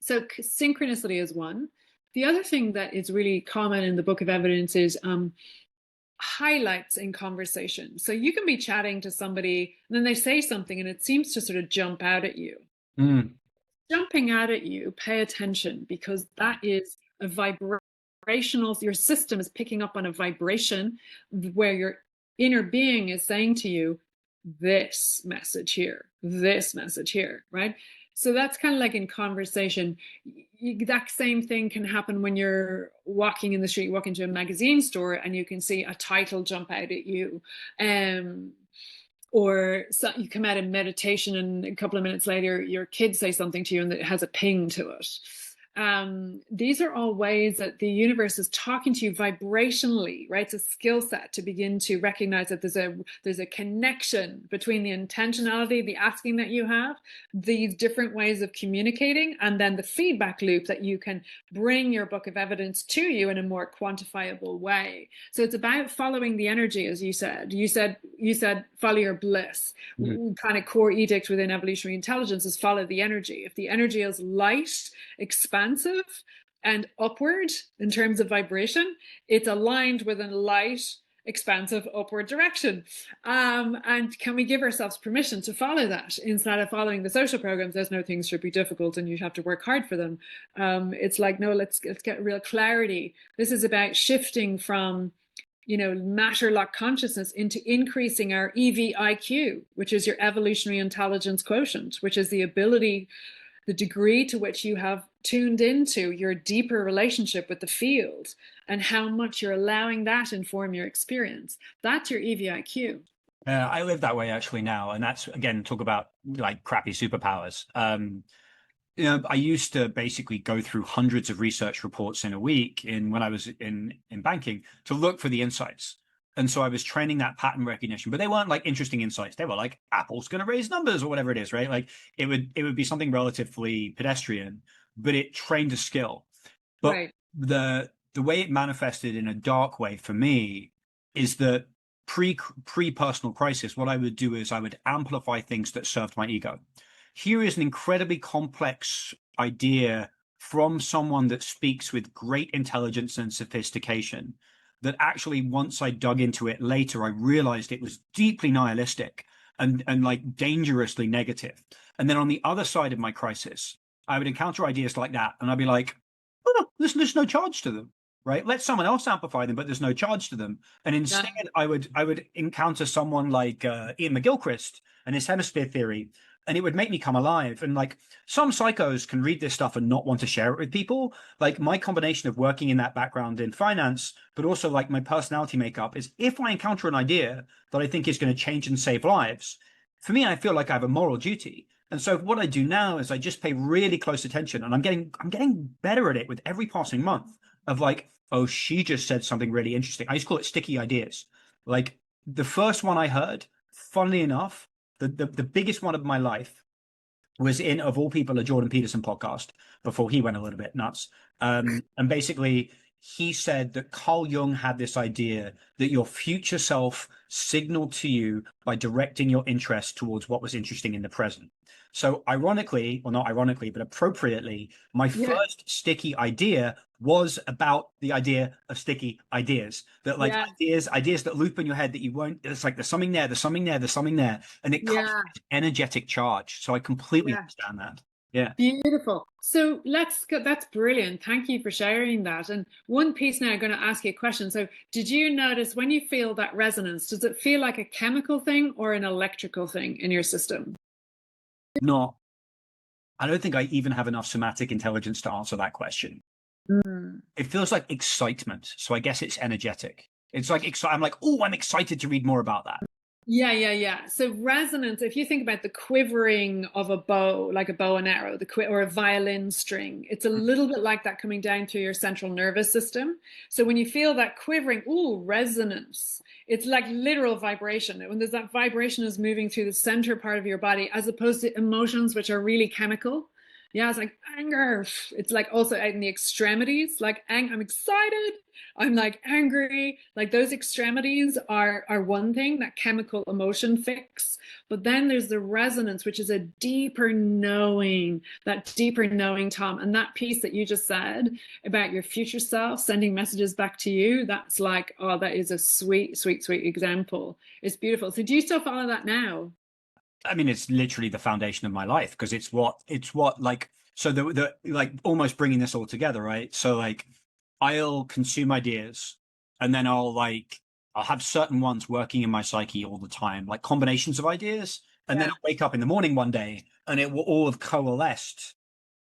synchronicity is one. The other thing that is really common in the Book of Evidence is highlights in conversation. So you can be chatting to somebody and then they say something and it seems to sort of jump out at you. Mm. Jumping out at you, pay attention, because that is a vibrational, your system is picking up on a vibration where your inner being is saying to you, this message here, right? So that's kind of like in conversation. That same thing can happen when you're walking in the street, walk into a magazine store, and you can see a title jump out at you. Or so you come out of meditation and a couple of minutes later your kids say something to you and it has a ping to it. These are all ways that the universe is talking to you vibrationally, right? It's a skill set to begin to recognize that there's a connection between the intentionality, the asking that you have, these different ways of communicating, and then the feedback loop that you can bring your book of evidence to you in a more quantifiable way. So it's about following the energy, as you said. You said follow your bliss. Kind of core edict within evolutionary intelligence is follow the energy. If the energy is light, expansive, and upward in terms of vibration, it's aligned with a light, expansive upward direction. And can we give ourselves permission to follow that instead of following the social programs? There's no things should be difficult and you have to work hard for them. It's like, no, let's get real clarity. This is about shifting from matter lock consciousness into increasing our EVIQ, which is your evolutionary intelligence quotient, which is the ability, the degree to which you have tuned into your deeper relationship with the field and how much you're allowing that inform your experience. That's your EVIQ. I live that way actually now, and that's again talk about like crappy superpowers. I used to basically go through hundreds of research reports in a week when I was in banking to look for the insights. And so I was training that pattern recognition, but they weren't like interesting insights. They were like Apple's going to raise numbers or whatever it is, right? Like it would be something relatively pedestrian, but it trained a skill. But Right. the way it manifested in a dark way for me is that pre personal crisis, what I would do is I would amplify things that served my ego. Here is an incredibly complex idea from someone that speaks with great intelligence and sophistication that actually once I dug into it later, I realized it was deeply nihilistic and like dangerously negative. And then on the other side of my crisis, I would encounter ideas like that and I'd be like, oh, no, there's no charge to them, right? Let someone else amplify them, but there's no charge to them. And instead, I would encounter someone like Ian McGilchrist and his hemisphere theory, and it would make me come alive. And like some psychos can read this stuff and not want to share it with people. Like my combination of working in that background in finance, but also like my personality makeup is if I encounter an idea that I think is going to change and save lives, for me, I feel like I have a moral duty. And so what I do now is I just pay really close attention, and I'm getting better at it with every passing month of like, oh, she just said something really interesting. I used to call it sticky ideas. Like the first one I heard, funnily enough, the biggest one of my life was in, of all people, a Jordan Peterson podcast before he went a little bit nuts. And basically, he said that Carl Jung had this idea that your future self signaled to you by directing your interest towards what was interesting in the present. So, ironically, or not ironically, but appropriately, my Yeah. first sticky idea was about the idea of sticky ideas. That like Yeah. ideas that loop in your head that you won't. It's like there's something there, there's something there, there's something there, and it comes Yeah. with energetic charge. So I completely Yeah. understand that. Yeah. Beautiful. So let's go. That's brilliant. Thank you for sharing that. And one piece now, I'm going to ask you a question. So, did you notice when you feel that resonance, does it feel like a chemical thing or an electrical thing in your system? Not, I don't think I even have enough somatic intelligence to answer that question. Mm. It feels like excitement. So I guess it's energetic. It's like, I'm like, oh, I'm excited to read more about that. Yeah, yeah, yeah. So resonance, if you think about the quivering of a bow, like a bow and arrow, or a violin string, it's a little bit like that coming down through your central nervous system. So when you feel that quivering, ooh, resonance, it's like literal vibration. When there's that vibration is moving through the center part of your body, as opposed to emotions, which are really chemical. Yeah, it's like anger. It's like also out in the extremities, like I'm excited. I'm like angry. Like those extremities are one thing, that chemical emotion fix. But then there's the resonance, which is a deeper knowing, that deeper knowing, Tom. And that piece that you just said about your future self sending messages back to you, that's like, oh, that is a sweet, sweet, sweet example. It's beautiful. So do you still follow that now? I mean, it's literally the foundation of my life because it's what like, so the like almost bringing this all together, right? So like I'll consume ideas and then I'll have certain ones working in my psyche all the time, like combinations of ideas. And then Yeah. I'll wake up in the morning one day and it will all have coalesced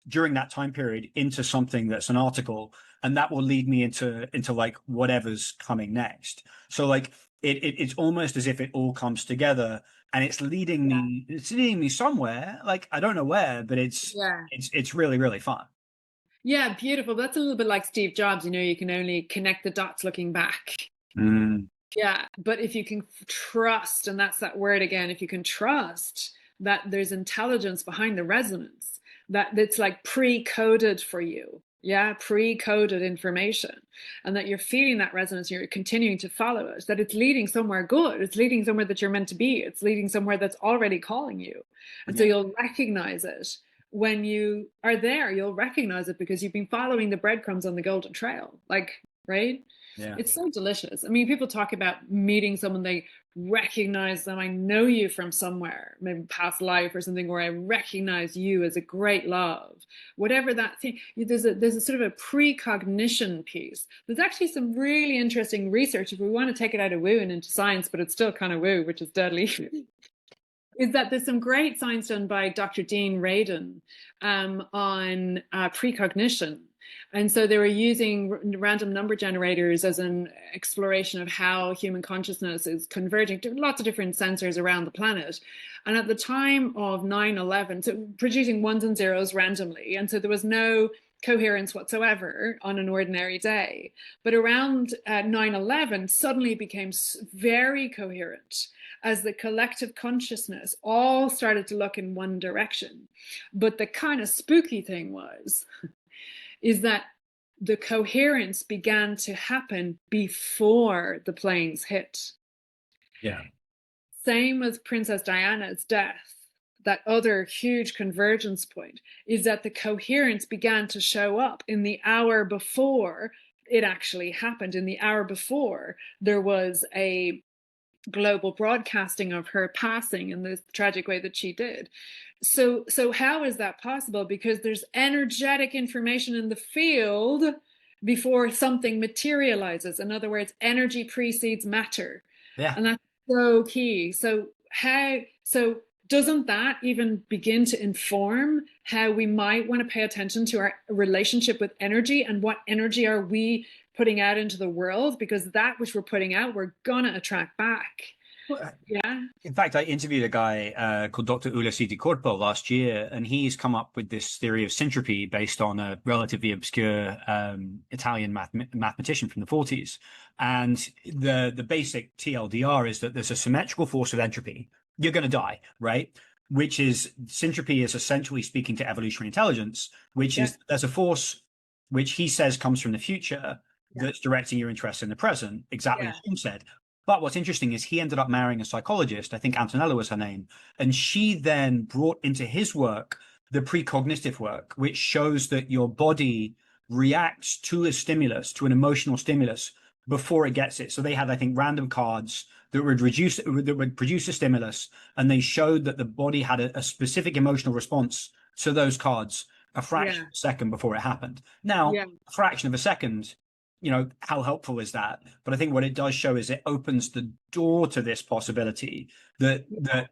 during that time period into something that's an article, and that will lead me into like whatever's coming next. So like it's almost as if it all comes together and it's leading me somewhere, like I don't know where, but Yeah. it's really really fun. Yeah, beautiful. That's a little bit like Steve Jobs, you can only connect the dots looking back. Mm. Yeah, but if you can trust, and that's that word again, if you can trust that there's intelligence behind the resonance, that it's like pre-coded for you. Yeah, pre-coded information, and that you're feeling that resonance, you're continuing to follow it, that it's leading somewhere good, it's leading somewhere that you're meant to be, it's leading somewhere that's already calling you. And so Yeah. you'll recognize it when you are there, you'll recognize it because you've been following the breadcrumbs on the golden trail, like, right? Yeah. It's so delicious. I mean, people talk about meeting someone, they recognize them. I know you from somewhere, maybe past life or something, where I recognize you as a great love. Whatever that thing, there's a sort of a precognition piece. There's actually some really interesting research, if we want to take it out of woo and into science, but it's still kind of woo, which is deadly. Is that there's some great science done by Dr. Dean Radin on precognition. And so they were using random number generators as an exploration of how human consciousness is converging to lots of different sensors around the planet. And at the time of 9/11, so producing ones and zeros randomly. And so there was no coherence whatsoever on an ordinary day. But around 9/11, suddenly became very coherent as the collective consciousness all started to look in one direction. But the kind of spooky thing is that the coherence began to happen before the planes hit. Yeah. Same with Princess Diana's death. That other huge convergence point is that the coherence began to show up in the hour before it actually happened. In the hour before, there was a global broadcasting of her passing in the tragic way that she did. So how is that possible? Because there's energetic information in the field before something materializes. In other words, energy precedes matter. Yeah. And that's so key. So doesn't that even begin to inform how we might want to pay attention to our relationship with energy, and what energy are we putting out into the world? Because that which we're putting out, we're gonna attract back. Well, Yeah. in fact, I interviewed a guy called Dr. Ulysses Di Corpo last year, and he's come up with this theory of syntropy based on a relatively obscure Italian mathematician from the 40s. And the basic TLDR is that there's a symmetrical force of entropy. You're going to die, right? which is syntropy is essentially speaking to evolutionary intelligence, which Yeah. is there's a force which he says comes from the future Yeah. that's directing your interest in the present, exactly as Yeah. Sean said. But what's interesting is he ended up marrying a psychologist, I think Antonella was her name, and she then brought into his work the precognitive work, which shows that your body reacts to a stimulus, to an emotional stimulus, before it gets it. So they had, I think, random cards that would produce a stimulus, and they showed that the body had a specific emotional response to those cards a fraction Yeah. of a second before it happened. Now, Yeah. a fraction of a second, how helpful is that? But I think what it does show is it opens the door to this possibility that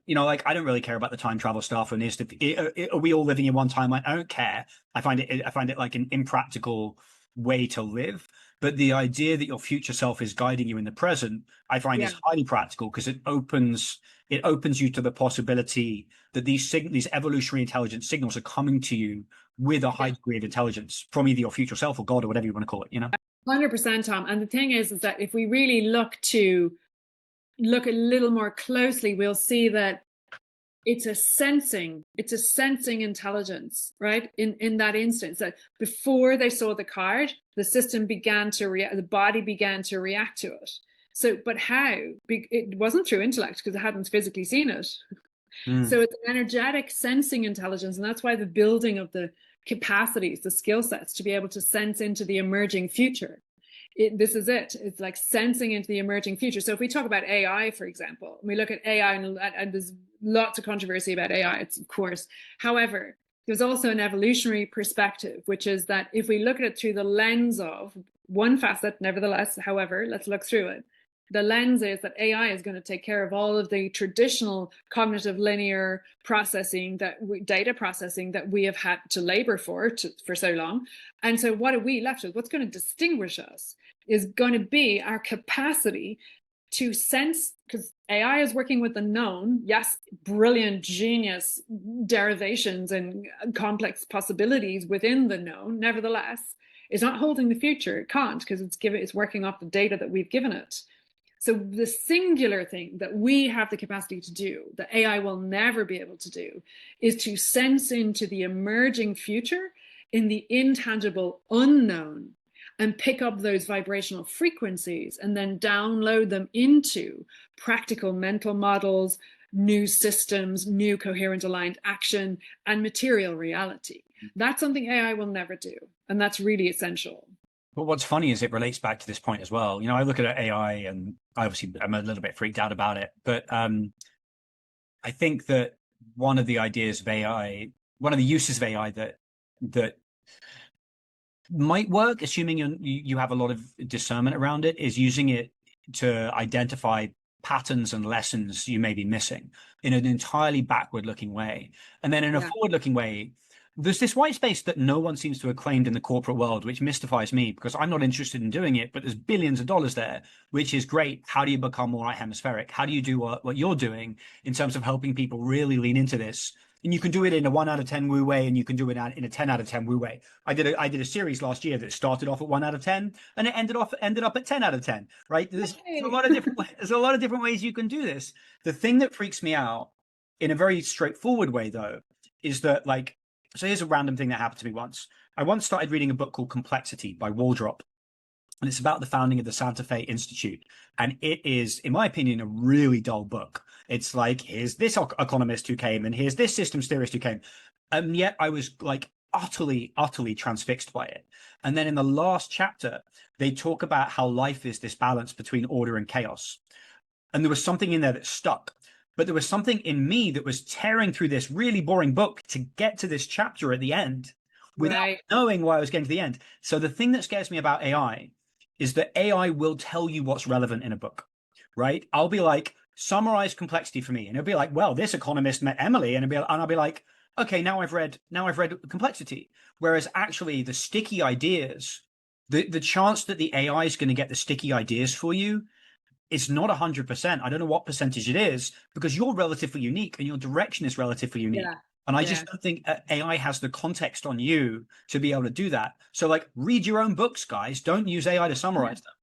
like I don't really care about the time travel stuff and are we all living in one timeline? I don't care. I find it like an impractical way to live. But the idea that your future self is guiding you in the present, I find Yeah. is highly practical because it opens you to the possibility that these evolutionary intelligence signals are coming to you with a high Yeah. degree of intelligence from either your future self or God or whatever you want to call it. 100%, Tom. And the thing is that if we really look a little more closely, we'll see that it's a sensing intelligence, right? In that instance, that before they saw the card, the system began to react, the body began to react to it. So, but how? It wasn't through intellect because it hadn't physically seen it. Mm. So it's an energetic sensing intelligence, and that's why the building of the capacities, the skill sets to be able to sense into the emerging future. This is it. It's like sensing into the emerging future. So if we talk about AI, for example, we look at AI, and there's lots of controversy about AI, it's, of course. However, there's also an evolutionary perspective, which is that if we look at it through the lens of one facet, nevertheless, however, let's look through it. The lens is that AI is going to take care of all of the traditional cognitive linear processing, data processing that we have had to labor for so long. And so what are we left with? What's going to distinguish us is going to be our capacity to sense, because AI is working with the known, yes, brilliant, genius derivations and complex possibilities within the known. Nevertheless, it's not holding the future. It can't, because it's working off the data that we've given it. So the singular thing that we have the capacity to do, that AI will never be able to do, is to sense into the emerging future in the intangible unknown and pick up those vibrational frequencies and then download them into practical mental models, new systems, new coherent aligned action, and material reality. That's something AI will never do. And that's really essential. But what's funny is it relates back to this point as well. I look at AI and obviously I'm a little bit freaked out about it, but I think that one of the ideas of AI, one of the uses of AI that might work, assuming you have a lot of discernment around it, is using it to identify patterns and lessons you may be missing in an entirely backward looking way. And then in a Yeah. forward looking way, there's this white space that no one seems to have claimed in the corporate world, which mystifies me because I'm not interested in doing it, but there's billions of dollars there, which is great. How do you become more right hemispheric? How do you do what you're doing in terms of helping people really lean into this? And you can do it in a 1 out of 10 woo way, and you can do it in a 10 out of 10 woo way. I did a series last year that started off at 1 out of 10 and it ended up at 10 out of 10, right? There's a lot of different there's a lot of different ways you can do this. The thing that freaks me out in a very straightforward way though is that, like, so here's a random thing that happened to me once. I once started reading a book called Complexity by Waldrop, and it's about the founding of the Santa Fe Institute. And it is, in my opinion, a really dull book. It's like, here's this economist who came, and here's this systems theorist who came. And yet I was like utterly, utterly transfixed by it. And then in the last chapter, they talk about how life is this balance between order and chaos. And there was something in there that stuck. But there was something in me that was tearing through this really boring book to get to this chapter at the end without Right. knowing why I was getting to the end. So the thing that scares me about AI is that AI will tell you what's relevant in a book, right? I'll be like, summarize complexity for me. And it'll be like, well, this economist met Emily. And I'll be like, okay, now I've read complexity. Whereas actually the sticky ideas, the chance that the AI is going to get the sticky ideas for you, it's not 100%. I don't know what percentage it is because you're relatively unique and your direction is relatively unique. Yeah. And I Yeah. just don't think AI has the context on you to be able to do that. So, like, read your own books, guys. Don't use AI to summarize them.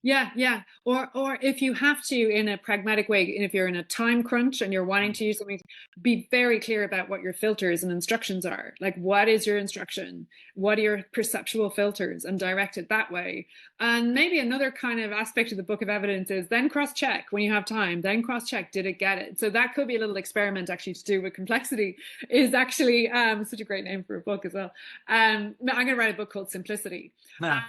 Yeah. Or if you have to, in a pragmatic way, if you're in a time crunch and you're wanting to use something, be very clear about what your filters and instructions are. Like, what is your instruction? What are your perceptual filters? And direct it that way. And maybe another kind of aspect of the Book of Evidence is then cross-check when you have time. Then cross-check, did it get it? So that could be a little experiment actually to do with complexity. Is actually such a great name for a book as well. I'm going to write a book called Simplicity. Nah.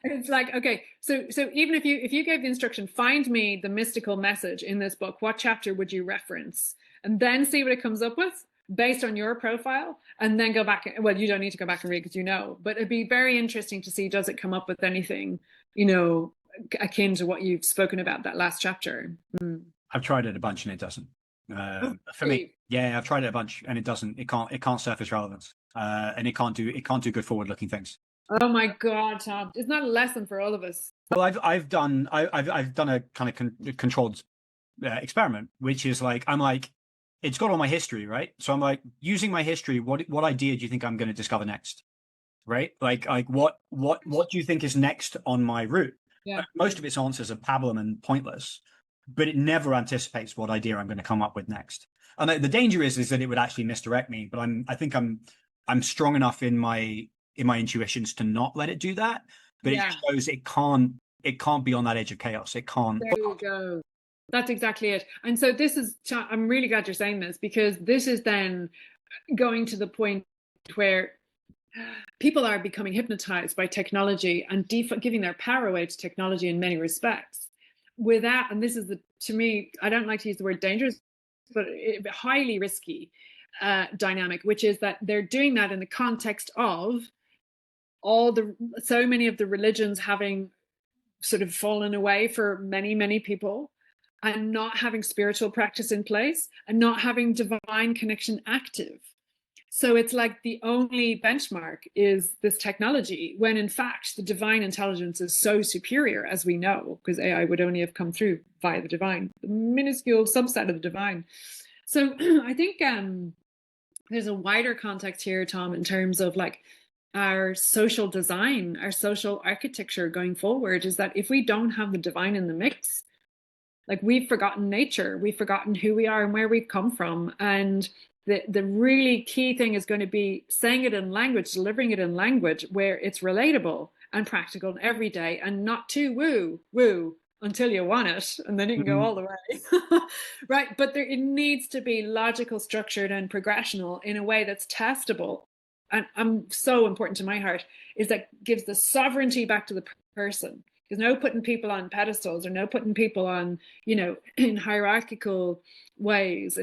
It's like, okay, so even if you gave the instruction, find me the mystical message in this book, what chapter would you reference? And then see what it comes up with based on your profile, and then go back. Well, you don't need to go back and read because you know, but it'd be very interesting to see, does it come up with anything, akin to what you've spoken about that last chapter. I've tried it a bunch and it doesn't. For me, yeah, I've tried it a bunch and it doesn't. It can't surface relevance, and it can't do good forward-looking things. Oh my God, Tom! Isn't that a lesson for all of us? Well, I've done a kind of controlled experiment, which is like, I'm like, it's got all my history, right? So I'm like, using my history, what idea do you think I'm going to discover next, right? Like what do you think is next on my route? Yeah. Most of its answers are pablum and pointless, but it never anticipates what idea I'm going to come up with next. And the danger is that it would actually misdirect me. But I think I'm strong enough in my intuitions to not let it do that. But it shows it can't be on that edge of chaos. It can't. There you go. That's exactly it. And so I'm really glad you're saying this, because this is then going to the point where people are becoming hypnotized by technology and giving their power away to technology in many respects. Without, and this is to me, I don't like to use the word dangerous, but highly risky dynamic, which is that they're doing that in the context of so many of the religions having sort of fallen away for many people, and not having spiritual practice in place and not having divine connection active. So it's like the only benchmark is this technology, when in fact the divine intelligence is so superior, as we know, because AI would only have come through via the divine, the minuscule subset of the divine. So I think there's a wider context here, Tom, in terms of like our social design, our social architecture going forward, is that if we don't have the divine in the mix, like, we've forgotten nature, we've forgotten who we are and where we've come from. And the really key thing is going to be saying it in language, delivering it in language where it's relatable and practical and everyday, and not too woo until you want it, and then you can go all the way. Right? But it needs to be logical, structured, and progressional in a way that's testable. And so important to my heart is that gives the sovereignty back to the person. There's no putting people on pedestals, or no putting people on, in hierarchical ways.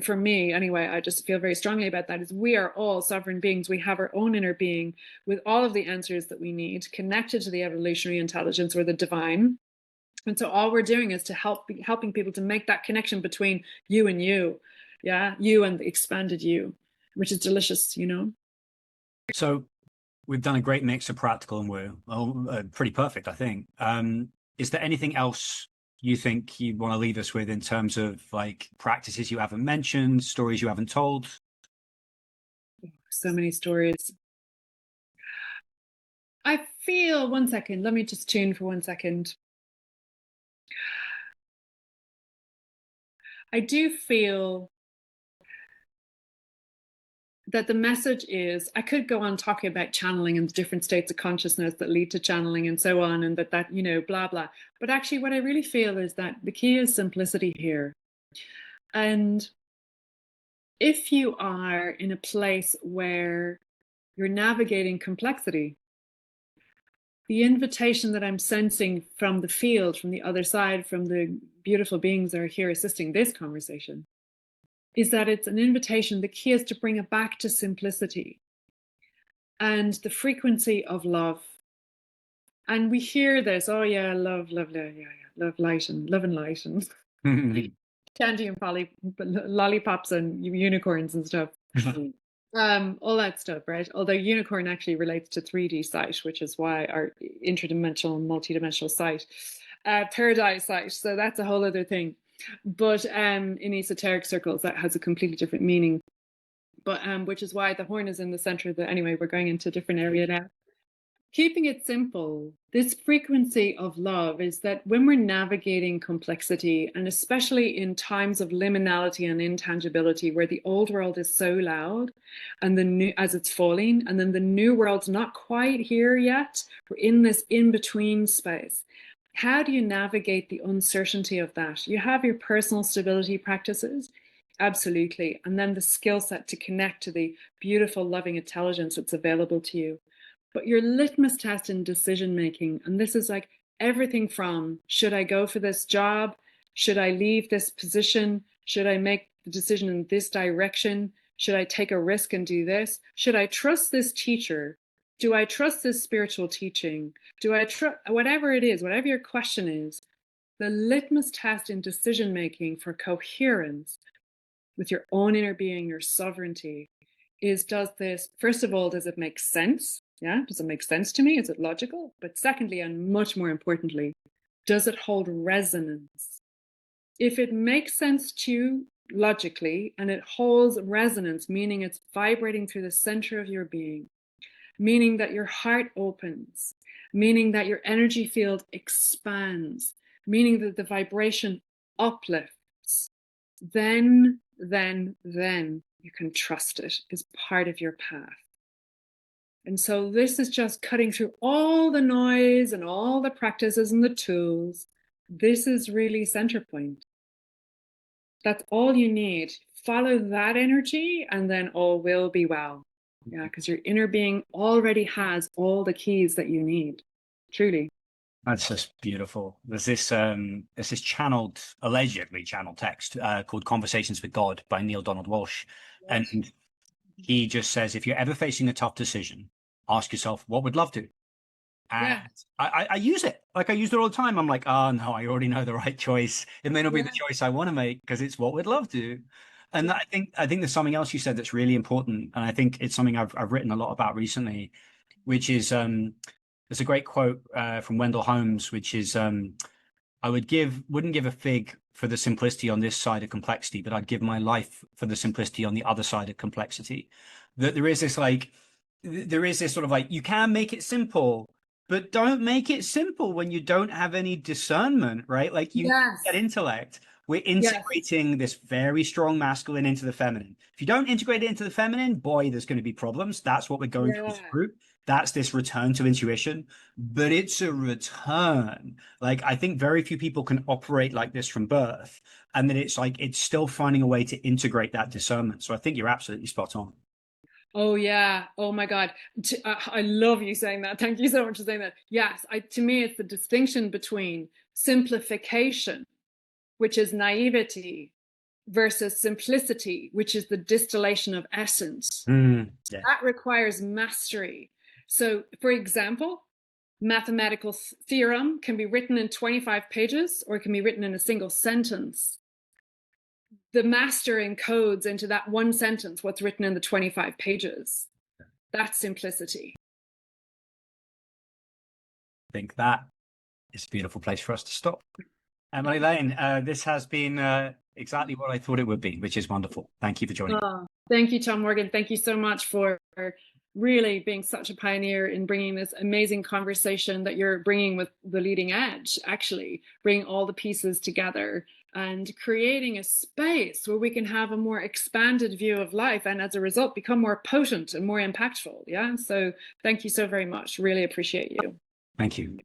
For me, anyway, I just feel very strongly about that. Is we are all sovereign beings. We have our own inner being with all of the answers that we need, connected to the evolutionary intelligence or the divine. And so all we're doing is to helping people to make that connection between you and you, you and the expanded you, which is delicious, So we've done a great mix of practical and woo. Pretty perfect, I think. Is there anything else you think you want to leave us with in terms of like practices you haven't mentioned, stories you haven't told? So many stories. I feel, 1 second, let me just tune for 1 second. I do feel that the message is, I could go on talking about channeling and the different states of consciousness that lead to channeling and so on, and that blah blah, but actually what I really feel is that the key is simplicity here. And if you are in a place where you're navigating complexity, the invitation that I'm sensing from the field, from the other side, from the beautiful beings that are here assisting this conversation, is that it's an invitation. The key is to bring it back to simplicity and the frequency of love. And we hear this, oh yeah, love, light and love and light and candy and lollipops and unicorns and stuff. All that stuff, right? Although unicorn actually relates to 3D sight, which is why our interdimensional, multidimensional sight, third eye sight. So that's a whole other thing. But in esoteric circles, that has a completely different meaning. But which is why the horn is in the center of anyway, we're going into a different area now. Keeping it simple. This frequency of love is that when we're navigating complexity, and especially in times of liminality and intangibility, where the old world is so loud and the new, as it's falling, and then the new world's not quite here yet, we're in this in-between space. How do you navigate the uncertainty of that? You have your personal stability practices, absolutely, and then the skill set to connect to the beautiful, loving intelligence that's available to you. But your litmus test in decision making, and this is like everything from, should I go for this job? Should I leave this position? Should I make the decision in this direction? Should I take a risk and do this? Should I trust this teacher? Do I trust this spiritual teaching? Do I trust, whatever it is, whatever your question is, the litmus test in decision making for coherence with your own inner being, your sovereignty, is, does this, first of all, does it make sense? Yeah, does it make sense to me? Is it logical? But secondly, and much more importantly, does it hold resonance? If it makes sense to you logically and it holds resonance, meaning it's vibrating through the center of your being, meaning that your heart opens, meaning that your energy field expands, meaning that the vibration uplifts, then you can trust it as part of your path. And so this is just cutting through all the noise and all the practices and the tools. This is really center point. That's all you need. Follow that energy and then all will be well. Yeah, because your inner being already has all the keys that you need. Truly. That's just beautiful. There's this allegedly channeled text called Conversations with God by Neil Donald Walsh. Yes. And he just says, if you're ever facing a tough decision, ask yourself, what would love do? And I use it. Like, I use it all the time. I'm like, oh no, I already know the right choice. It may not be the choice I want to make because it's what would love do. And I think there's something else you said that's really important. And I think it's something I've written a lot about recently, which is there's a great quote from Wendell Holmes, which is I wouldn't give a fig for the simplicity on this side of complexity, but I'd give my life for the simplicity on the other side of complexity. That there is this sort of like, you can make it simple, but don't make it simple when you don't have any discernment, right? Like, you need that intellect. We're integrating this very strong masculine into the feminine. If you don't integrate it into the feminine, boy, there's going to be problems. That's what we're going through as a group. That's this return to intuition, but it's a return. Like, I think very few people can operate like this from birth. And then it's like, it's still finding a way to integrate that discernment. So I think you're absolutely spot on. Oh yeah. Oh my God. I love you saying that. Thank you so much for saying that. Yes. To me, it's the distinction between simplification, which is naivety, versus simplicity, which is the distillation of essence. That requires mastery. So, for example, mathematical theorem can be written in 25 pages or it can be written in a single sentence. The master encodes into that one sentence what's written in the 25 pages. That's simplicity. I think that is a beautiful place for us to stop. Emily Lane, this has been exactly what I thought it would be, which is wonderful. Thank you for joining. Thank you, Tom Morgan. Thank you so much for really being such a pioneer in bringing this amazing conversation that you're bringing with the leading edge, actually bringing all the pieces together and creating a space where we can have a more expanded view of life and as a result become more potent and more impactful. Yeah. So thank you so very much. Really appreciate you. Thank you.